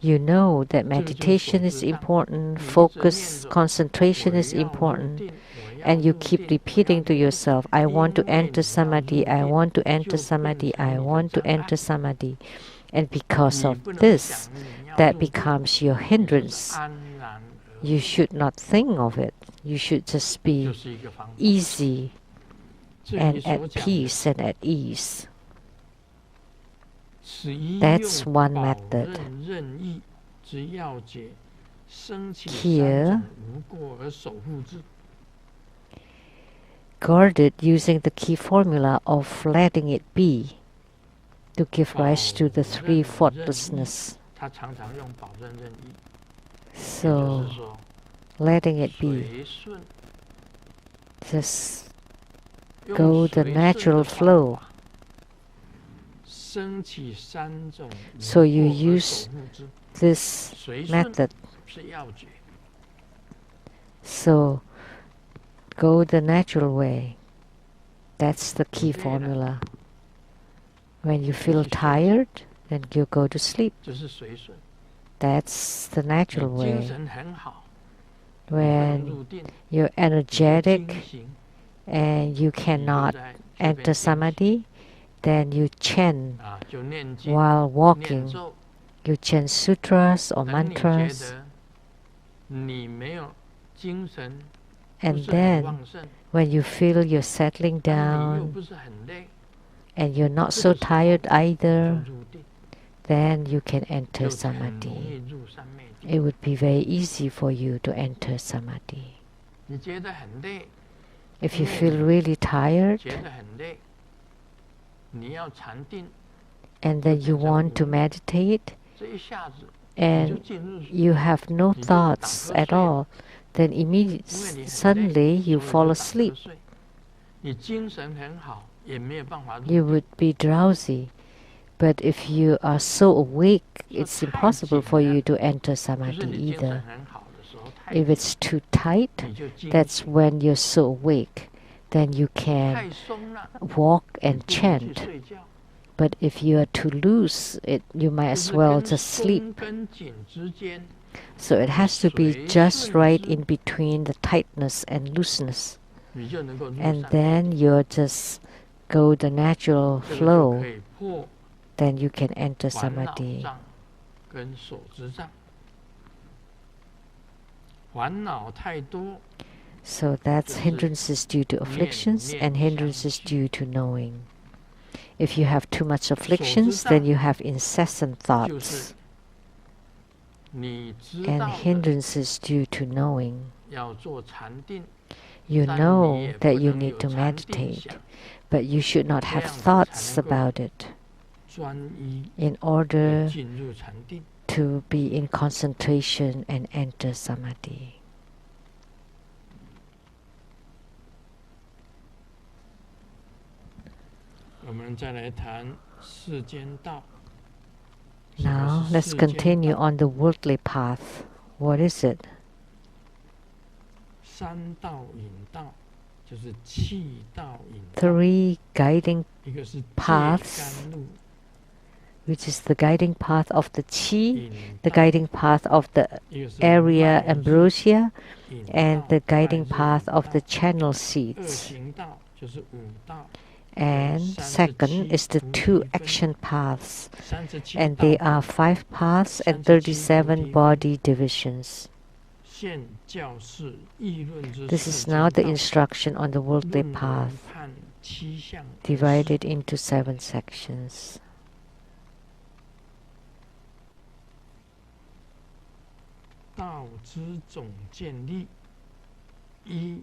You know that 这个就是 meditation 所 is 知障。 important, 你一直 focus, 念着 concentration 我 is 要入 important, 定，我要 and you 入 keep 定，我要 repeating 入 to 定， yourself, I want to 因为 enter 你要入 samadhi, I 定， want to enter 就变 samadhi, 成 I 你的 want to 障碍。 enter samadhi. And because 你 of 不能 this, 想你要 that 入定， becomes your 你就是 hindrance. 安然而 You 入， should not think of it. You should just 就 be 是一个方法。 easy 这里 and 所 at 讲的 peace and at ease. 此一 That's 用 one 保 method. 任任意之要诀，生起 Here 三种无过而守护之。 Guarded using the key formula of letting it be to give rise to the 保 three 任任意， faultlessness. 他常常用保任任意，也就 So 是说 letting it be, 随顺， just 用 go the 随顺 natural 的 flow. 方法，生起三种无 So you 过而 use 守护之。 this 随顺 method. 是要诀， So go the natural way. That's the key 不对的， formula. When you feel tired, then you go to sleep. 就是随顺。 That's the 你 natural 精 way. 神很好，你不能 When 入定， you're 你就 energetic 精行， and you 你就 cannot 在这边 enter 精行 samadhi, then you chant 啊，就念经、 while 念 walking. 咒。 You chant sutras or 等你觉 mantras, 得你没有精神，不 and 是很 then 旺盛， when you feel you're settling 但你又 down 不是很累， and you're not 这 so 个时候 tired 你 either, 就入定， then you can enter 就很容 samadhi. 易入三昧定。 It would be very easy for you to enter samadhi. 你觉得很累， If you 因为 feel 你 really tired 觉得很累，你要禅定， and then you want to meditate 这一下子你就 and 进入， you have no 你就打 thoughts 瞌 at 睡了， all, then 因为你很累， suddenly you 所以 fall 就打瞌 asleep. 睡。你精神很好，也没有办法入 You 定。 would be drowsy. But if you are so awake, 说 it's 太 impossible 紧 for 了， you to enter 就是 samadhi 你精神 either. 很好的时候，太 If 紧 it's too tight, 你就精 that's 行， when you're so awake. Then you 太 can 松了， walk 你 and 不如去 chant. 睡觉。 But if you are too loose, you 就 might 是 as well 跟 just sleep. 松跟紧之间， So it has to be 随 just 顺 right 之， in between the tightness and looseness. 你就能够入 And 三昧 then 定。 you're just go the natural 这个就 flow. 可以破 Then you can enter 烦恼 samadhi. 障跟所知障。烦恼太多， So that's 就是 hindrances due to afflictions 念 and 相 hindrances 续。 due to knowing. If you have too much afflictions, 所知 then 障 you have incessant 就是 thoughts. 你知 And 道的 hindrances due to knowing. 要做禅定， You 但你 know 也 that 不 you 能 need 有 to 禅定 meditate, 想， but you should not 这 have 样子才 thoughts 能够 about it 专一 in 而 order 进入禅定。 to be in concentration and enter samadhi. 我们再来谈世间道。 Now 什么 let's 是世间 continue 道？ on the worldly path. What is it? 三道引道， three guiding 一个是 paths, 戒甘露 which is the guiding path of the qi, 引 the 道 guiding path of the 一个是 area 脉日 ambrosia, 引 and 道 the 脉 guiding 日 path 引 of 道 the channel 二 seeds. 行道就是五道 And 37 second is the 菩 two 提分 action paths, 37 and 道 they 分 are 5 paths and 37 37 菩提分 body divisions. 现教示议论之 This 世 is 间 now the 道 instruction on the worldly 论为 path, 判七相而示 divided into 7 sections. 道之总建立一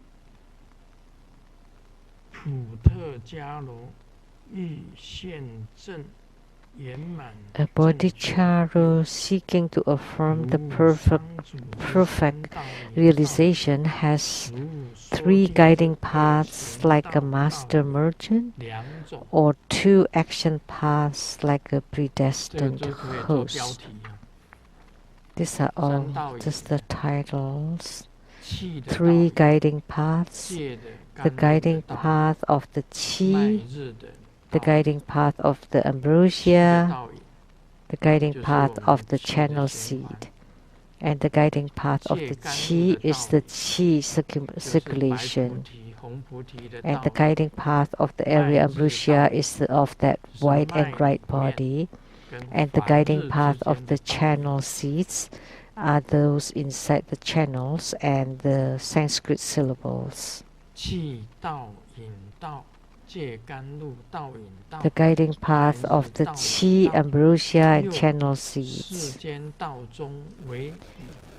普特迦罗欲现正圆满 A 正觉 bodhichara seeking to affirm the 如商主之 perfect 三道引道 realization has 如说 3 经之 guiding 二 paths 行 like a 道 master 道 merchant, 两种 or 2 action paths like a 这个 predestined 就可以做标 host. 题啊 These are all 三道引 just the titles. 气的道 3 引 guiding paths, 戒的 the 甘露的 guiding 道 path of the 脉 qi, 日的 the 道 guiding path of the 气的 ambrosia, 道引 the guiding 就是 path 我 of 们 the 气的 channel 循环 seed. And the guiding path of 戒 the 甘露 qi 的 is 道 the 引 qi 就是白菩 circulation. 提红菩提的 And 道 the 引 guiding path of the 脉 area 日 ambrosia 道引 is of that 就是 white 脉 and right 里面 body. 跟 And the 法 guiding 日之 path 间 of 的 the 道引 channel seeds are those inside the channels and the Sanskrit syllables. 气道引道戒甘露道引道 The guiding 脉 path 日 of the 道引 qi, 道 ambrosia, and 又 channel 世 seeds. 间道中为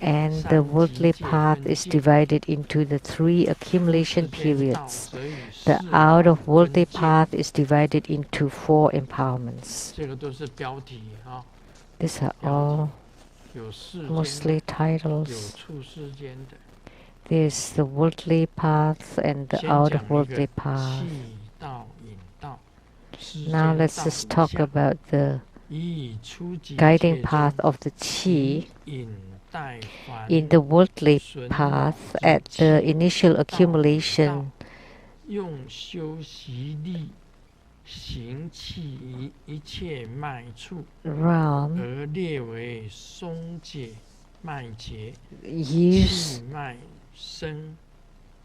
And the 三级 worldly 界 path 分 is 界 divided into the 3 出世 accumulation 间道 periods. 则与 The 世 out 道 of worldly 分界 path is divided into 4 empowerments. 这个都是标题啊， These are 标 all 题有世间 mostly 的，有 titles. 出世间的。 There's the worldly path and the 先 out 讲 of 一个 worldly path. 气道引道，世 Now 间 let's 道 just 以 talk 下， about the 以初级 guiding 界 path 中 of the 以 qi. 引带凡 In the worldly 损 path, 恼之 at the 气 initial 道引道 accumulation, 用修习力行气一切脉处， realm 而列为松解脉结， use 气脉生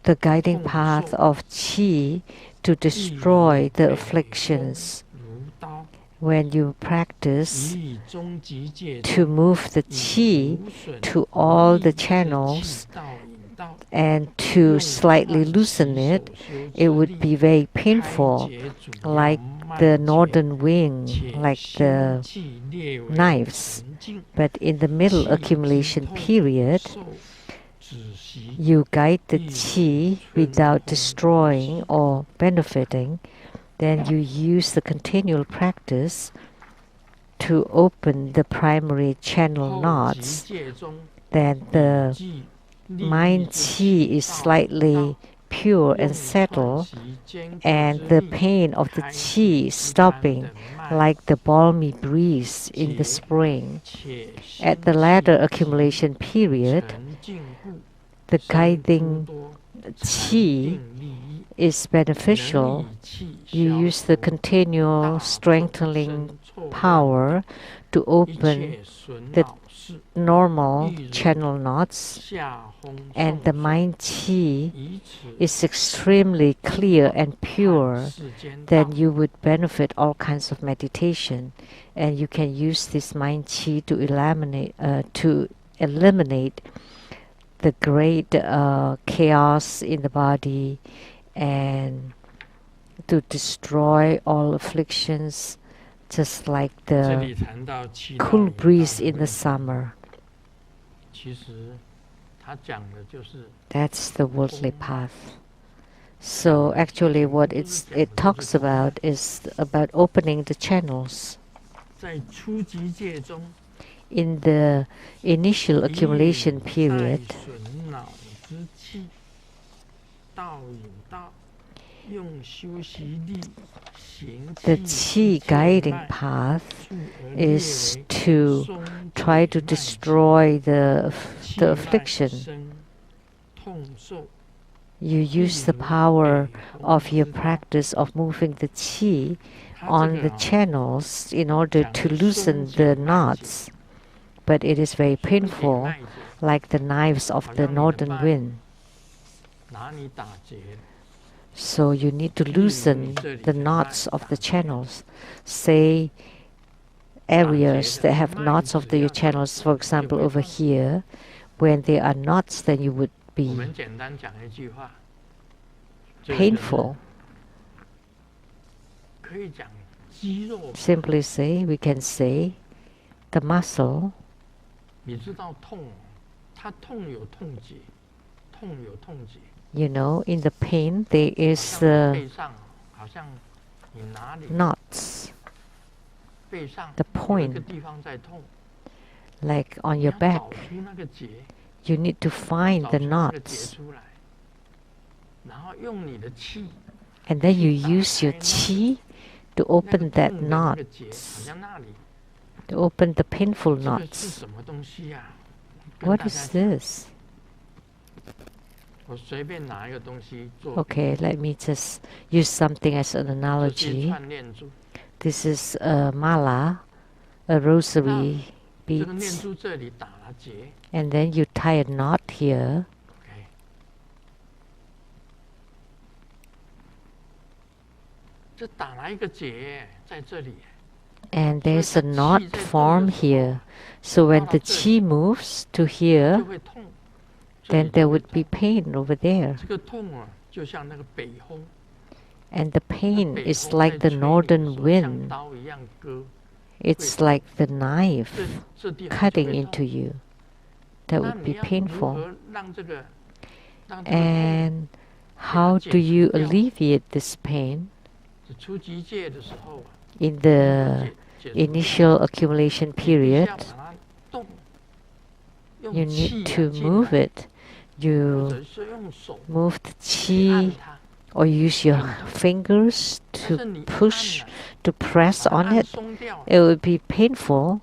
the guiding 痛 path 受 of qi to 亦 destroy 如 the 北风 afflictions. 如刀， When you practice 以终极界 to 中 move the 以 qi 无损 to 无 all 益 the 之 channels 气道引道， and 用 to slightly 唤 loosen 其 it, 所修 it 之 would 力 be very 开 painful, 解主要 like 脉 the 结， northern wing, 且 like 修 the 气列为 knives. 纯净， But in the middle 气之 accumulation 痛 period, 受止息， you guide the 亦如 qi 春 without 风 destroying or benefiting. Then you use the continual practice to open the primary channel 后极 knots. 界中 Then the 既利益 mind 之 qi 气 is 道引 slightly 道， pure 用 and 串 settled, 习坚固 and 之 the 力， pain of the 开解 qi 一般 stopping 的脉， like the balmy breeze in the 解 spring. 且 At the 心 latter 气 accumulation 极 period, 沉静故， the 生诸 guiding 多禅 qi 定利益， is 能 beneficial. 以气 You 消 use the 除 continual 大众 strengthening 生错乱 power to 一 open 切损 the 恼事， normal 亦如 channel knots, 下轰 and 送 the 水， mind qi 以此 is extremely clear and 判 pure. 世间道， Then you would benefit all kinds of meditation, and you can use this mind qi to eliminate the great chaos in the body and to destroy all afflictions, just like 这 the 里谈到气道 cool 引道 breeze 的 in the 问题， summer. 其实他讲的就是 That's the worldly path. So actually what it talks about is about opening the channels. 在初级界中， In the initial 以 accumulation 带 period, 损恼之气，道引道，用修习力行 the 气 qi 一切 guiding 脉 path 处而列 is 为 to 松 try 解 to 脉结， destroy the 气 the 脉 affliction. 生痛受， You use the power of your practice of moving the qi on the channels in order to loosen the knots, but it is very painful, like the knives of the northern wind. So you need to loosen the knots of the channels. Say areas that have knots of the channels, for example, over here, when there are knots, then you would be painful. Simply say, we can say, the muscle. You know, in the pain there is knots. The point, like on your back, you need to find the knots. And then you use your qi to open that knot, to open the painful knots. What is this? Okay, let me just use something as an analogy. This is a mala, a rosary beads, and then you tie a knot here. And there's a knot formed here. So when the qi moves to here, then there would be pain over there. And the pain is like the northern wind. It's like the knife cutting into you. That would be painful. And how do you alleviate this pain? In the initial accumulation period, you need to move it. You move the qi or use your fingers to push, to press on it. It would be painful,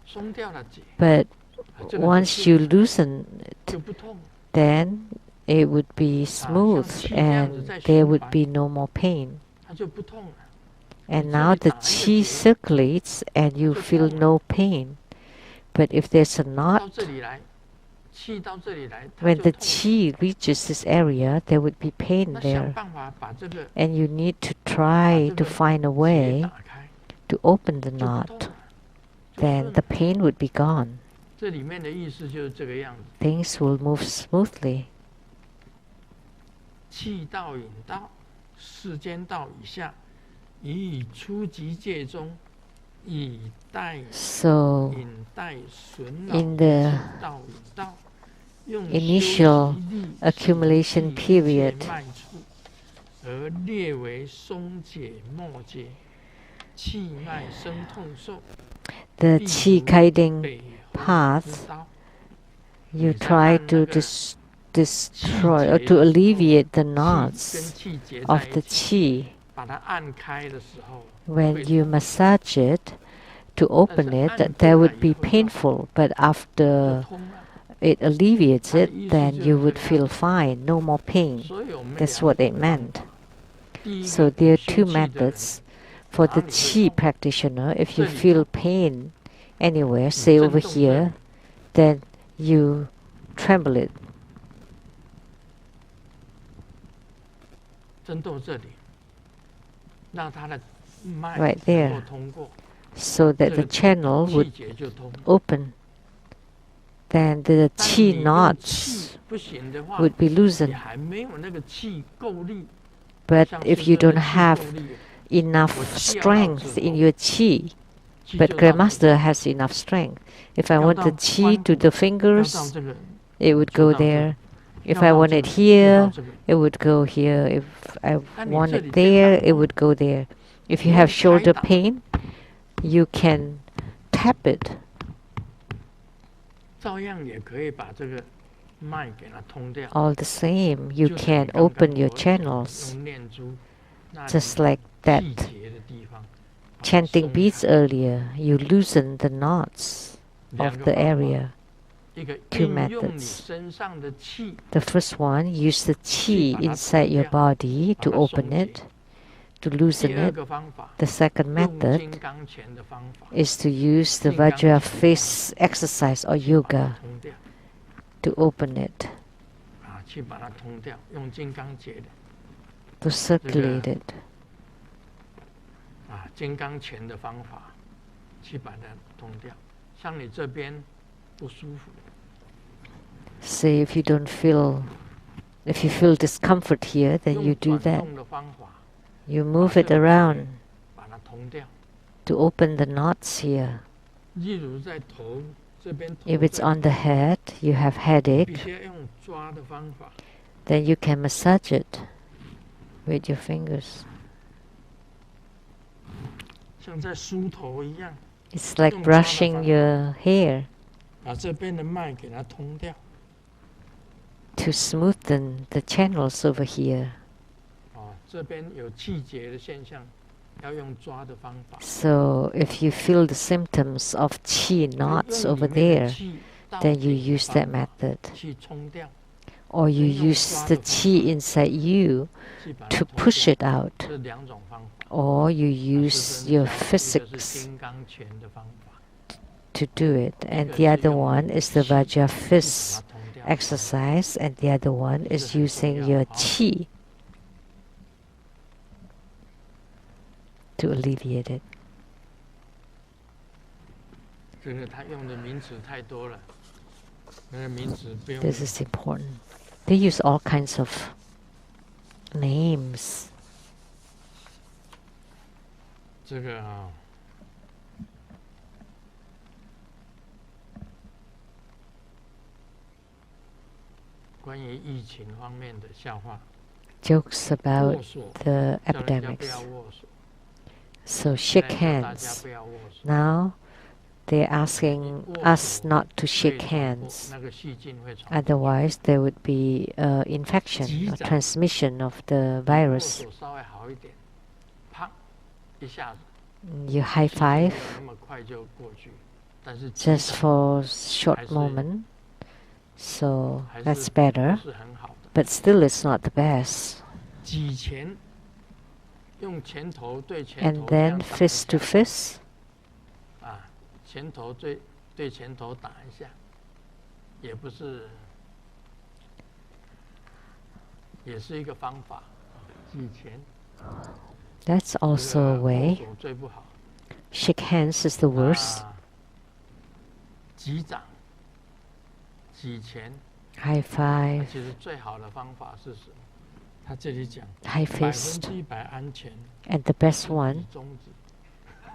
but once you loosen it, then it would be smooth and there would be no more pain. And now the qi circulates and you feel no pain. But if there's a knot, when the qi reaches this area, there would be pain there. And you need to try to find a way to open the knot. Then the pain would be gone. Things will move smoothly. So, in the initial accumulation period, the qi guiding path, you try to destroy or to alleviate the knots of the qi. When you massage it, to open it, that would be painful, but after it alleviates it, then you would feel fine, no more pain. That's what it meant. So there are two methods. For the qi practitioner, if you feel pain anywhere, say over here, then you tremble it. Right there, so that the channel would open. Then the qi knots would be loosened. But if you don't have enough strength in your qi, but Grandmaster has enough strength. If I want the qi to the fingers, it would go there. If I want it here, it would go here. If I want it there, it would go there. If you have shoulder pain, you can tap it. All the same, you can open your channels, just like that chanting beads earlier. You loosen the knots of the area. two methods. The first one, use the qi inside your body to open it, to loosen it. The second method is to use the Vajra face exercise or yoga to open it, to circulate it. 金刚拳的方法去把它通掉。像你这边不舒服。Say if you feel discomfort here, then you do that. You move it around to open the knots here. If it's on the head, you have headache, then you can massage it with your fingers. It's like brushing your hair to smoothen the channels over here. So if you feel the symptoms of qi knots over there, then you use that method. Or you use the qi inside you to push it out. Or you use your physics to do it. And the other one is the Vajra fist exercise, and the other one is using your qi to alleviate it. This is important. They use all kinds of names. 这个啊，关于疫情方面的笑话。Jokes about the epidemics. So shake hands. Now they're asking us not to shake hands. Otherwise there would be infection or transmission of the virus. You high five just for a short moment, so that's better, but still it's not the best. And then fist to fist. That's also a way. Shake hands is the worst. High five. High fist. And the best one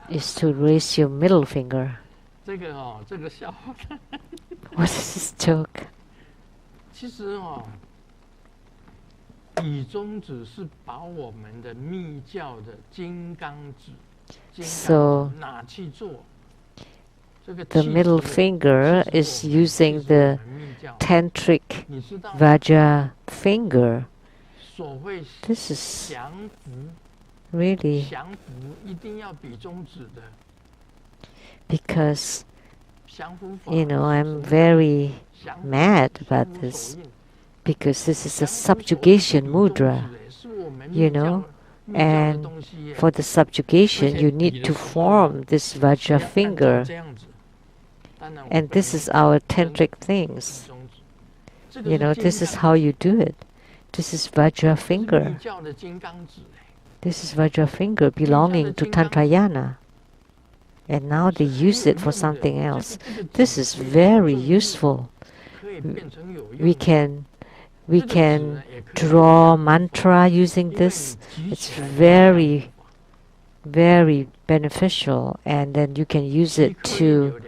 is to raise your middle finger. What is this joke? So the middle finger is using the tantric Vajra finger. This is really because, I'm very mad about this, because this is a subjugation mudra, and for the subjugation you need to form this Vajra finger, and this is our tantric things. This is how you do it. This is Vajra finger. This is Vajra finger belonging to Tantrayana. And now they use it for something else. This is very useful. We can draw mantra using this. It's very, very beneficial. And then you can use it to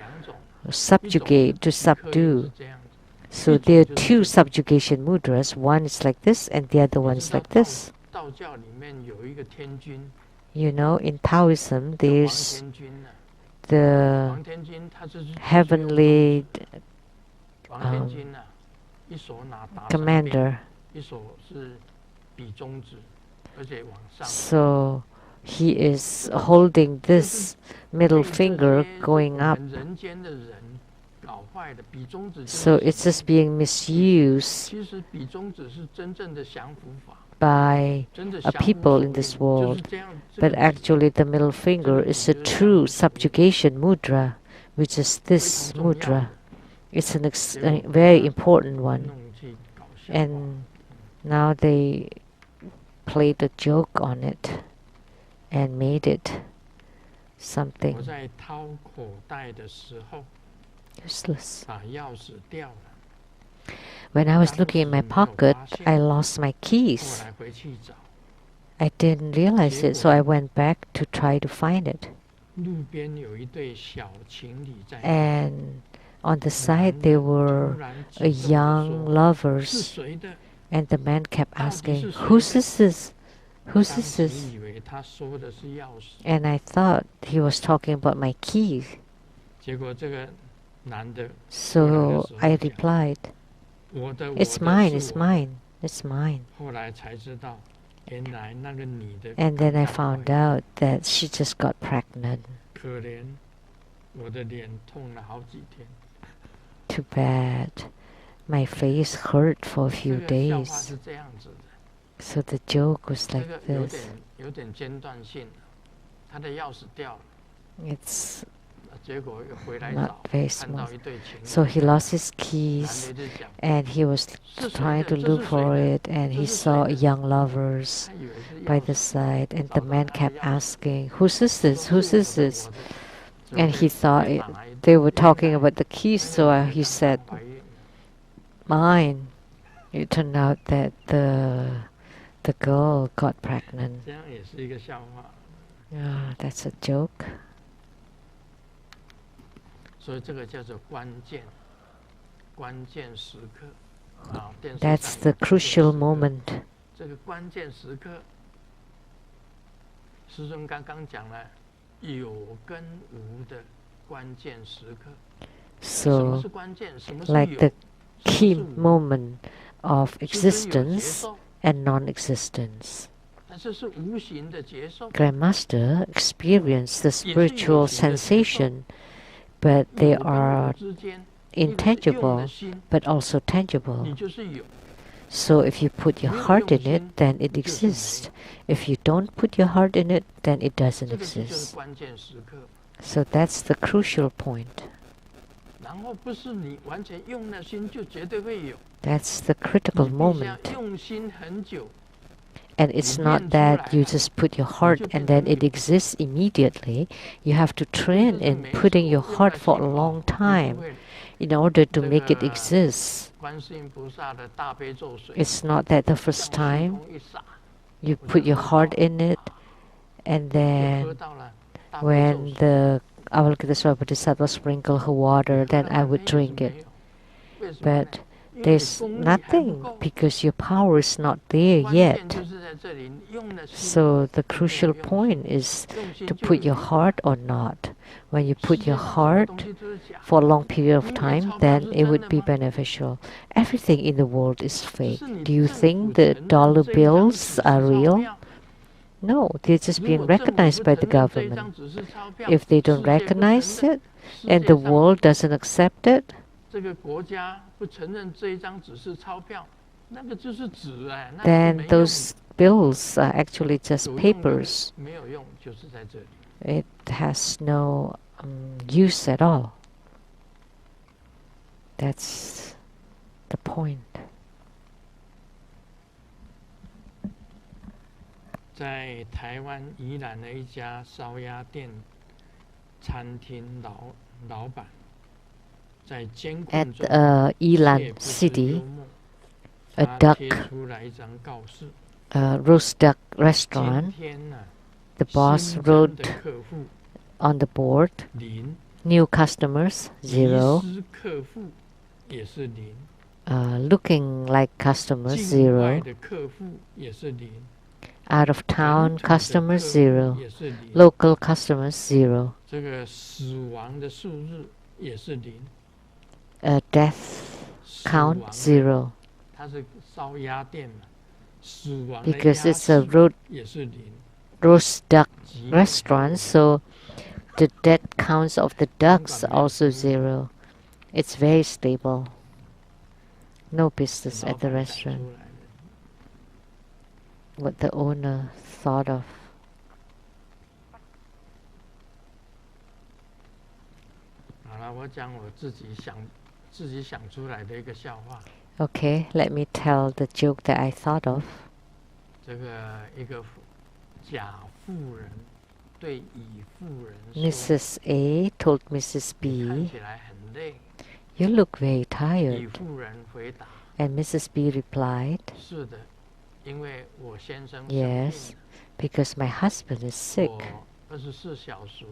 subjugate, to subdue. So there are two subjugation mudras. One is like this and the other one is like this. In Taoism there's the heavenly commander. So he is holding this middle finger going up. 搞坏的，比中指就是 So it's 手 just being misused 其实比中指是真正的降伏法， by 真的 a 降服 people 手 in this 印，就是 world. 这样。这 But 个指 actually, the middle finger is a true subjugation mudra, which is 非 this 常重要 mudra. 的， It's an 结果 a 把 very 它 important one. 弄去搞笑话。 And now they played a joke on it and made it 我 something 在掏口袋的时候， useless. 把钥匙掉了， When I was looking in my 当时没有 pocket, 发现， I lost my 后 keys. 来回去找， I didn't realize it, so I went back to try to find it. 路边有一对小情侣在那， And on the 男 side 的 there 突 were 然 a 激动地 young 说：“是 lovers, 谁的？” and the man kept 到底 asking, 是谁 "Whose 的？ is this? Whose 当 is 时 this?" 以为他说的是钥匙， And I thought he was talking about my keys. 结果这个男的 So I 讲 replied, 我的 "It's 我的 mine, 是 it's 我的。 mine, it's mine." 后来才知道，原来那个女的 And then I 刚刚 found 怀孕， out that she just got pregnant. 可怜，我的脸痛了好几天。 Too bad. My face hurt for a 这 few 个笑话 days. 是这样子的， So the joke was 这 like 个 this. 有点间断性的，他的钥匙掉了， It's 结果又回来 not 找， very 看到 smooth. 一对情侣， So he lost his 男 keys 的就讲 and he was 是谁 trying 的？ to 这 look 是谁 for 的？ it, and 这 he 是 saw 谁的？ young lovers 他以为是 by 钥 the 匙， side, and 找 the 到 man 他的 kept 钥匙， asking, "Whose is 说 this? 是 Whose 我 is 的 this?" 我的，就 And 被 he thought 被 it, 打了一 they 顿。 were 原 talking 来 about the keys, 那 so 个女 he 的刚 said, 刚怀孕， "Mine." It turned out that the girl got pregnant. 这样也是一个笑话。 That's a joke. 所以这个叫做关键时刻啊，电视上 That's 有 the 关键 crucial 时刻 moment. 这个关键时刻，师尊刚刚讲了有跟无的关键时刻。什么 So, 是关键？什么是 like 有？ the 什么 key 是无？ moment of 师尊有接 existence 受， and non-existence. 但是是无形的接受， Grandmaster experienced the 也是有 spiritual 形的接受。 sensation, but they 有跟无 are 之间，一个是用的 intangible 心， but also tangible. 你就是有； So if you put your 没有 heart 用 in it, 心， then it 你就是没 exists. 有。 If you don't put your heart in it, then it doesn't 这个就是 exist. 关键时刻。 So that's the crucial point. 然后不是你完全用了心就绝对会有， That's the critical 你必须要 moment. 用心很久， And it's You not didn't that you try. just put your heart You and didn't then do it it. exists immediately. You have to train 就是 in 每一次 putting 我 your 用 heart 了 for a 心 long 哦，你 time 不会 in order to 这 make it 个 exist. 观世音菩萨的大悲咒水， It's not that the 向 first 虚 time 空一洒， you 我 put 就 your 喝 heart 到 in it, and 就喝 then 到了大悲咒 when 水， the Avalokitesvara Bodhisattva sprinkle her 你 water, 喝 then 了 I 半 would 天也是 drink 没 it. 有，为什么呢？ But 因为你 there's 功力还不 nothing 够， because your power is not there 关键 yet. 就是在这里，你用了心， So the 一定要 crucial 用心， point is 用心 to 就 put 有 your 结果。 heart or not. When you 世 put 界 your 上什么 heart 东西都是假的， for a long period of 你以为 time, 钞票 then 是 it 真 would 的 be 吗？ beneficial. Everything in the world is 只 fake. 是你 Do you 政府 think the 承认 dollar 这一张 bills 只是 are 钞 real? 票， No, they're just 如 being 果政府 recognized 不 by 承 the 认这一 government. 张只是钞票， If they 世 don't 界不承 recognize 认， it 世 and 界 the 上 world doesn't accept it, 这个国家不承认这一张只是钞票，那个就是纸哎，那是 then 没用的。 those bills are actually just 有用跟 papers. 没有用就是在这里。 It has no use at all. That's the point. 在台湾宜兰的一家烧鸭店餐厅老板，在监 At 控中 Ilan 窃不知 City, 幽默， a 他 duck 贴出来一张告示， roast duck 今 restaurant. 天呢， The boss 新增 wrote 的客户 on the board, 零， new customers 遗 0, 失客户也是零， looking like customers 境外 0, 的客户也是零， out of 本 town 土的 customers 客户 0, 也是零， local customers 0, 这个死亡的数日也是零， death 死 count 亡的 0, 它是烧鸭店嘛，死亡的 because 鸭 it's a 数也是零， roast duck 极有 restaurant, so the dead counts of the ducks 香港没有 also 生意。 0. It's very stable. No business 老 at the 板想 restaurant. 出来的。 What the owner thought of. 好了，我讲我自己想出来的一个笑话。 Okay, let me tell the joke that I thought of. 这个一个甲妇人对乙妇人说 Mrs. A told Mrs. 你看 B, 起来很累。 "You look very 乙 tired." 妇人回答 And Mrs. B replied, 是的，因为我先生生病 "Yes, because my husband is sick. 我24小时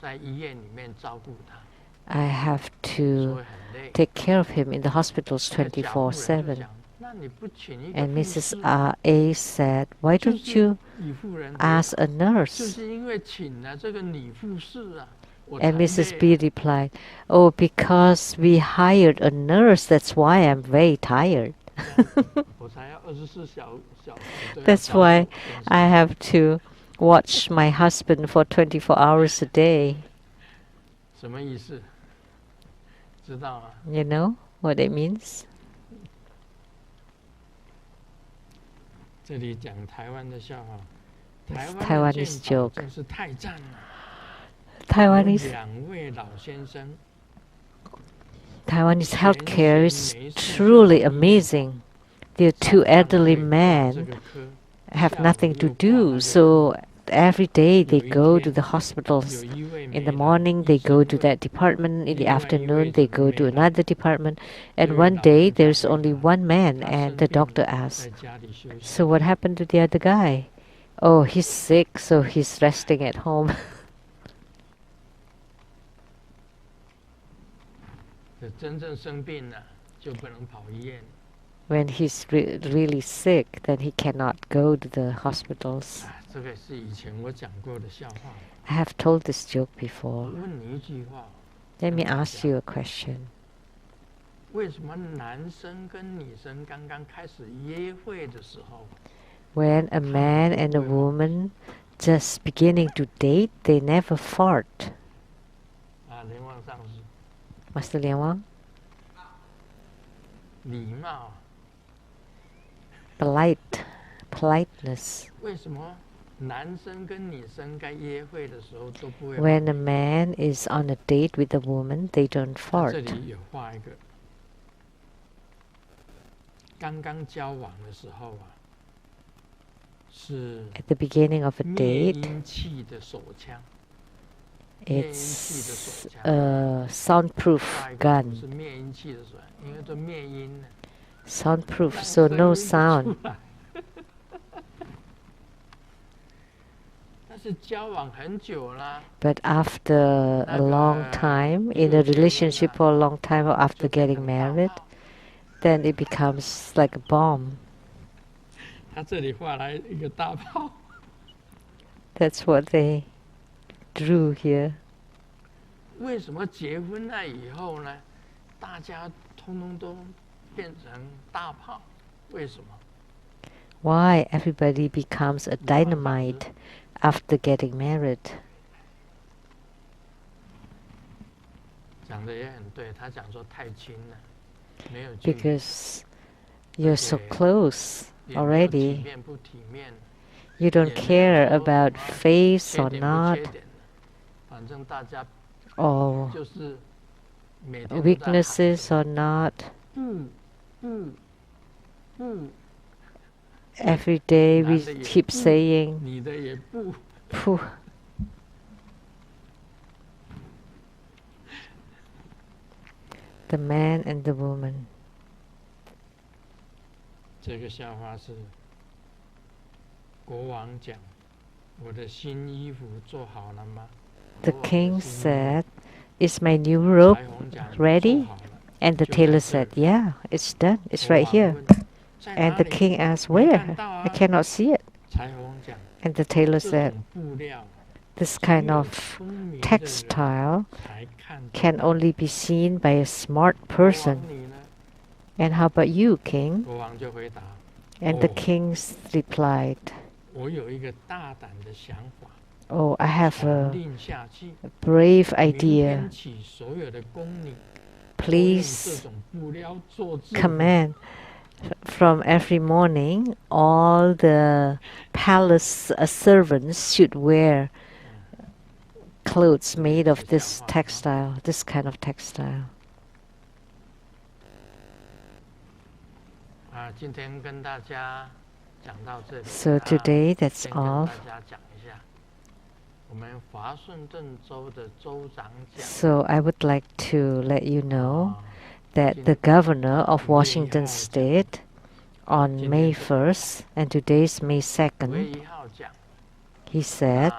在医院里面照顾他， I have 所 to 以很累。 take care of him in the hospitals 那个甲妇人就 24/7." 讲，那你不请一个 And 护 Mrs. 士？ A said, "Why 就 don't 是 you 乙妇人回 ask 答 a 就 nurse?" 是因为请了这个女护士啊，我 And 才 Mrs. 累 B 啊。 replied, "Oh, because we hired a nurse, that's why I'm very tired. 我才要24小时都要 That's 照顾 why 先生。 I have to watch my husband for 24 hours a day." 什么意思？知道吗？ You know what it means? 这里讲台湾的笑话， It's 台湾的 Taiwanese 健保 joke. 真是太赞了。有 Taiwanese 2位老先生， Taiwanese healthcare is truly amazing. There are two 上班 elderly 可以挂这 men 个科， have 下午 nothing 又 to 挂那 do, 个 so every day they 有一 go to 天 the hospitals. 有一位 In 没 the 来， morning 医 they go 生 to 问 that department, in the 另外一位 afternoon 怎 they 么 go 没 to 来？ another department, 这 and 位 one 老 day 人家 there's 回 only 答 one man 他 and 生 the 病 doctor 了， asks, 在家里休息。 "So what happened to the other guy?" "Oh, he's sick, so he's resting at home." 这真正生病了就不能跑医院。 When he's really sick, then he cannot go to the hospitals. 这个是以前我讲过的笑话。 I have told this joke 我 before. 问你一句话， Let me 跟大 ask 家 you a question. 为什么男生跟女生刚刚开始约会的时候， When a man and a woman just beginning to date, they never fart. 联望上师 Master Liang Wang? 礼貌？ Politeness. 为什么男生跟女生该约会的时候都不会 When a man is on a date with a woman, they don't 他这 fart. 里有画一个，刚刚交往的时候啊，是 At the beginning of a 灭 date, 音器的手枪，灭音器的 it's 手枪。 a soundproof 画一个图 gun. 是灭音器的手枪，因为都灭音了， Soundproof, 让 so 声 no 音不 sound. 出来。但是交往很久啦， But after a long time, in a relationship for a long time, or after 就变 getting 成大 married, 炮。 then it becomes like a bomb. 他这里画来一个大炮， That's what they drew here. 为什么结婚了以后呢，大家通通都变成大炮？为什么？ Why everybody becomes a dynamite after getting married? 讲的也很对，他讲说太亲了，没有距离， Because you're so Okay. close 也没有体 already. 面不体面， You don't 也没有 care 说 about 什么 face 缺 or 点不 not, 缺点的，反正大家 or 就是每天都在喊 weaknesses or not. 不， Every day we 男的也 keep 不 saying, 女的也不。 "Phew." The man and the woman. 这个笑话是国王讲：“我的新衣服做好了吗？” The 国王的 king 新衣服 said, "Is my new robe 裁缝讲 ready?" 做好了 And the 就在 tailor 这儿 said, "Yeah, it's done. It's 国 right 王 here." 问在 And 哪 the 里？ king asked, 没 "Where? 看到 I 啊。 cannot see it." 裁缝讲 And the tailor 这 said, 种布料 "This 只 kind 有 of 聪明的人 textile 才看得 can 到。 only be seen by a smart 国王 person. 你呢？ And how about you, king?" 国王就回答： And the Oh. king replied, 我有一个大胆的想法， "Oh, I have 传 a 令下去， brave 明 idea. 天起所有的宫女 please command from every morning all the palace servants should wear clothes made of this textile, this kind of textile. So today that's all. So I would like to let you know that the governor of Washington State on May 1st, and today's May 2nd, he said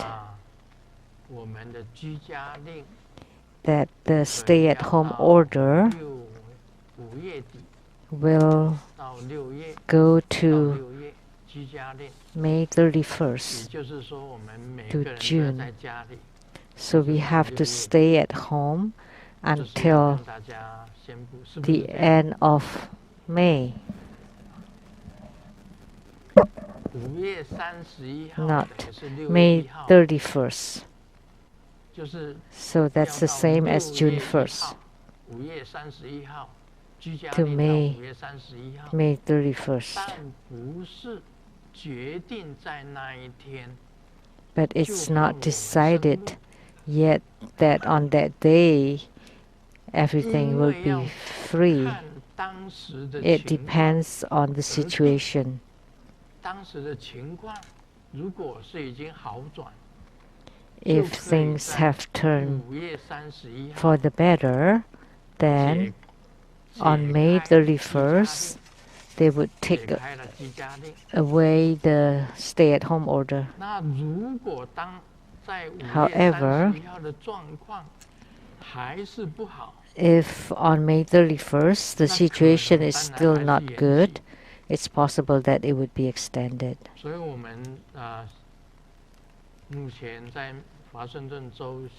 that the stay-at-home order will go to May 31st to June. So we have to stay at home until the end of May. Not May 31st. So that's the same as June 1st to May 31st. But it's not decided yet that on that day everything will be free. It depends on the situation. If things have turned for the better, then on May 31st, they would take away the stay-at-home order. However, if on May 31st the situation is still not good, it's possible that it would be extended.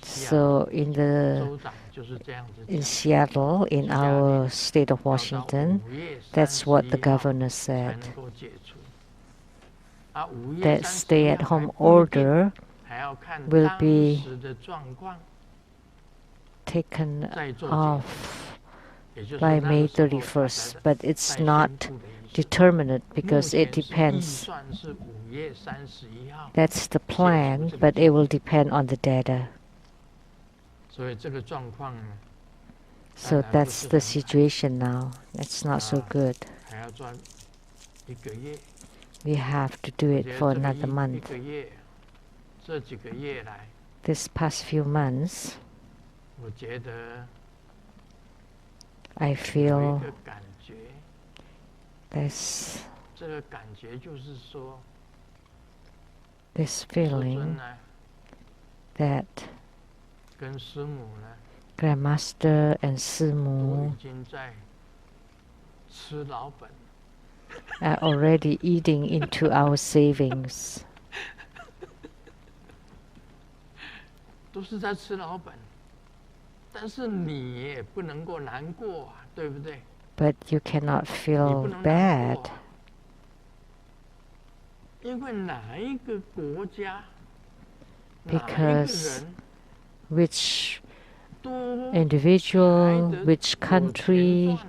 So in Seattle, in our state of Washington, that's what the governor said. That stay-at-home order will be taken off by May 31st, but it's not determinate because it depends. That's the plan, but it will depend on the data. So that's the situation now. It's not so good. We have to do it for another month. This past few months, I feel this feeling that Grandmaster and Simu are already eating into our savings. But you cannot feel bad. Because which individual, which country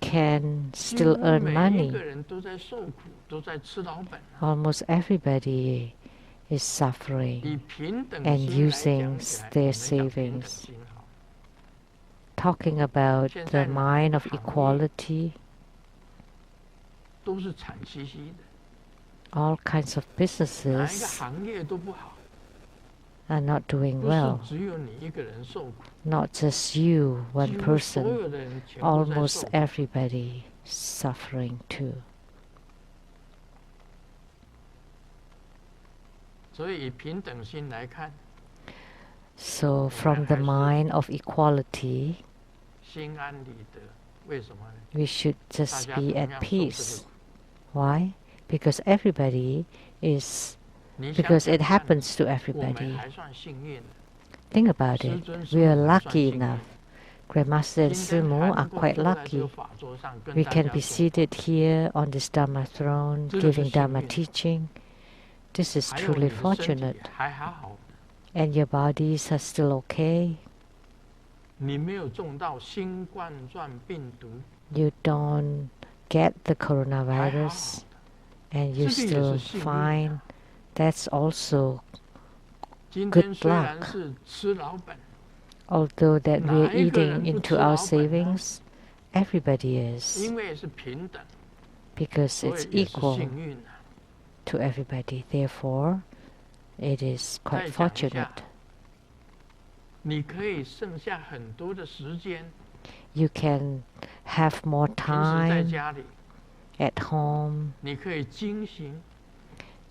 can still earn money? Almost everybody is suffering and using their savings. Talking about the mind of equality, all kinds of businesses are not doing well. Not just you, one person, almost everybody suffering too. So from the mind of equality, we should just be at peace. Why? Because everybody is, because it happens to everybody. Think about it. We are lucky enough. Grandmaster and Simu are quite lucky. We can be seated here on this Dharma throne, giving Dharma teaching. This is truly fortunate. And your bodies are still okay. 你没有中到新冠状病毒， you don't get the 还好好 coronavirus 的， and you 这个也是 still 幸运 fine, 啊。 that's also 今 good 天虽然 luck. 是吃老本， Although that we're 哪一个人 eating 不 into 吃 our 老本呢？ savings, everybody is, 因为是平等， because 所 it's 以也是 equal 幸运啊。 to everybody. Therefore, it is 再 quite 讲一 fortunate. 下，你可以剩下很多的时间， You can have more 平时在 time 家里， at home. 你可以精行，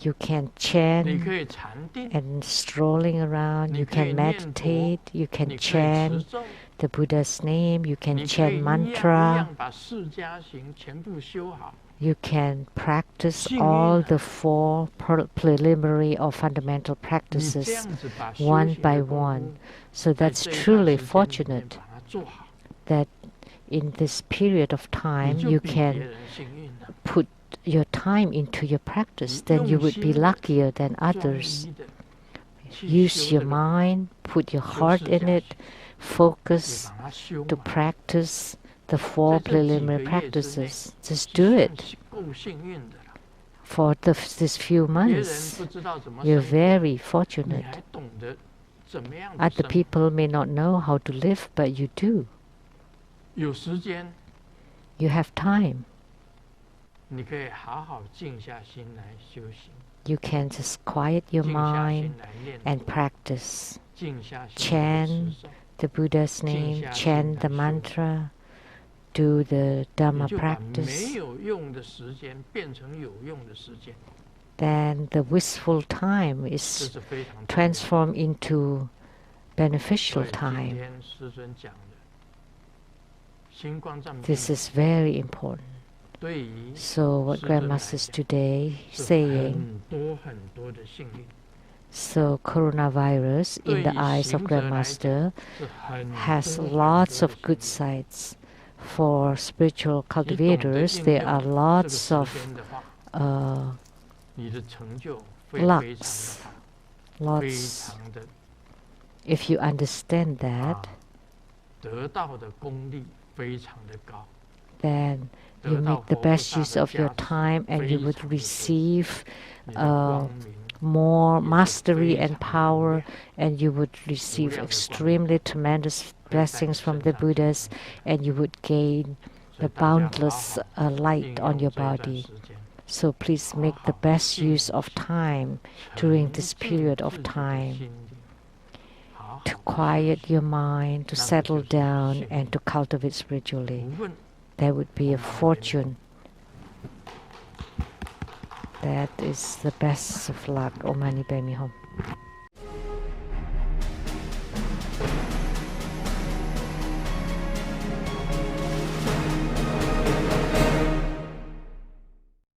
You can 你 chant 可以禅定， and strolling around. 你 You 可以 can 念佛， meditate. You 你 can 可以持 chant 咒， the Buddha's name. You 你 can 可以 chant 一样一 mantra. 样把释迦行全部修好。 You can practice 幸运 all 啊， the four preliminary or fundamental 你这 practices 样子把修 one 行 by 的功 one. 夫， So 在 that's 这一段 truly 时间里面 fortunate 把它做好， that in this period of 你 time 就 you 比别 can 人幸运了。 put your time into your practice. Then you 用 would be 心的 luckier than 专 others. 一的去 Use 修 your 这个， mind, put your 修 heart 释 in 下 it, 去， 你 focus 把它修 to 满。 practice the four 在这几 preliminary 个月之内， practices. Just 就 do 算 it 是够幸运的了。 for this few 别人 months. 不知道怎么 You're 生活， very 你 fortunate. 还懂得怎么样的 Other 生活。 people may not know how to live, but you do. 有时间， You have time. 你可以好好静下心来修行， You can just quiet your 静下 mind 心来念 and 佛， practice. 静下心来持 Chant 咒， the Buddha's name, 静下心 chant 来 the 修。 mantra, do the 你 Dhamma 就把 practice. 没有用的时间变成有用的时间， Then the wistful time 这 is 是非常重要的。 transformed into 所 beneficial 以今 time. 天师尊讲的新冠状病 This 毒 is very important. 对于 So what 师尊来 Grandmaster is 讲 today 是 saying, 很多很多的幸运， so coronavirus 对 in the 于 eyes of 行者来讲 Grandmaster 是很 has 多很 lots 多 of 的 good 幸运。 sides. For spiritual 你懂得 cultivators, 应 there 用 are 这个 lots 时 of 间的话， uh, 你的成就会非常的 lucks, 好，非 lots. 常的 If you understand that, 得到的功力非常的高， then you 得到 make the 佛菩 best 萨 use 的 of your 加持， time and you 非 would 常的随喜， receive 你的光明 more 也是 mastery 非 and 常的无 power, 量。 and you would 无 receive 量的光明 extremely tremendous 会在你 blessings from 身 the 上降 Buddhas, 临， and you would gain 所以 the 大家好 boundless 好 light 应 on 用 your 这一段 body. 时间， So please 好 make the 好 best 静 use of 心， time during 沉 this 静 period of 自己的 time 心灵，好 to 好地 quiet 修 your 行， mind, to 那个 settle 就是 down, 幸 and 运。 to cultivate spiritually. 无问 That would be a Om Mani Padme fortune. That is the best of luck. Om Mani Padme Hum.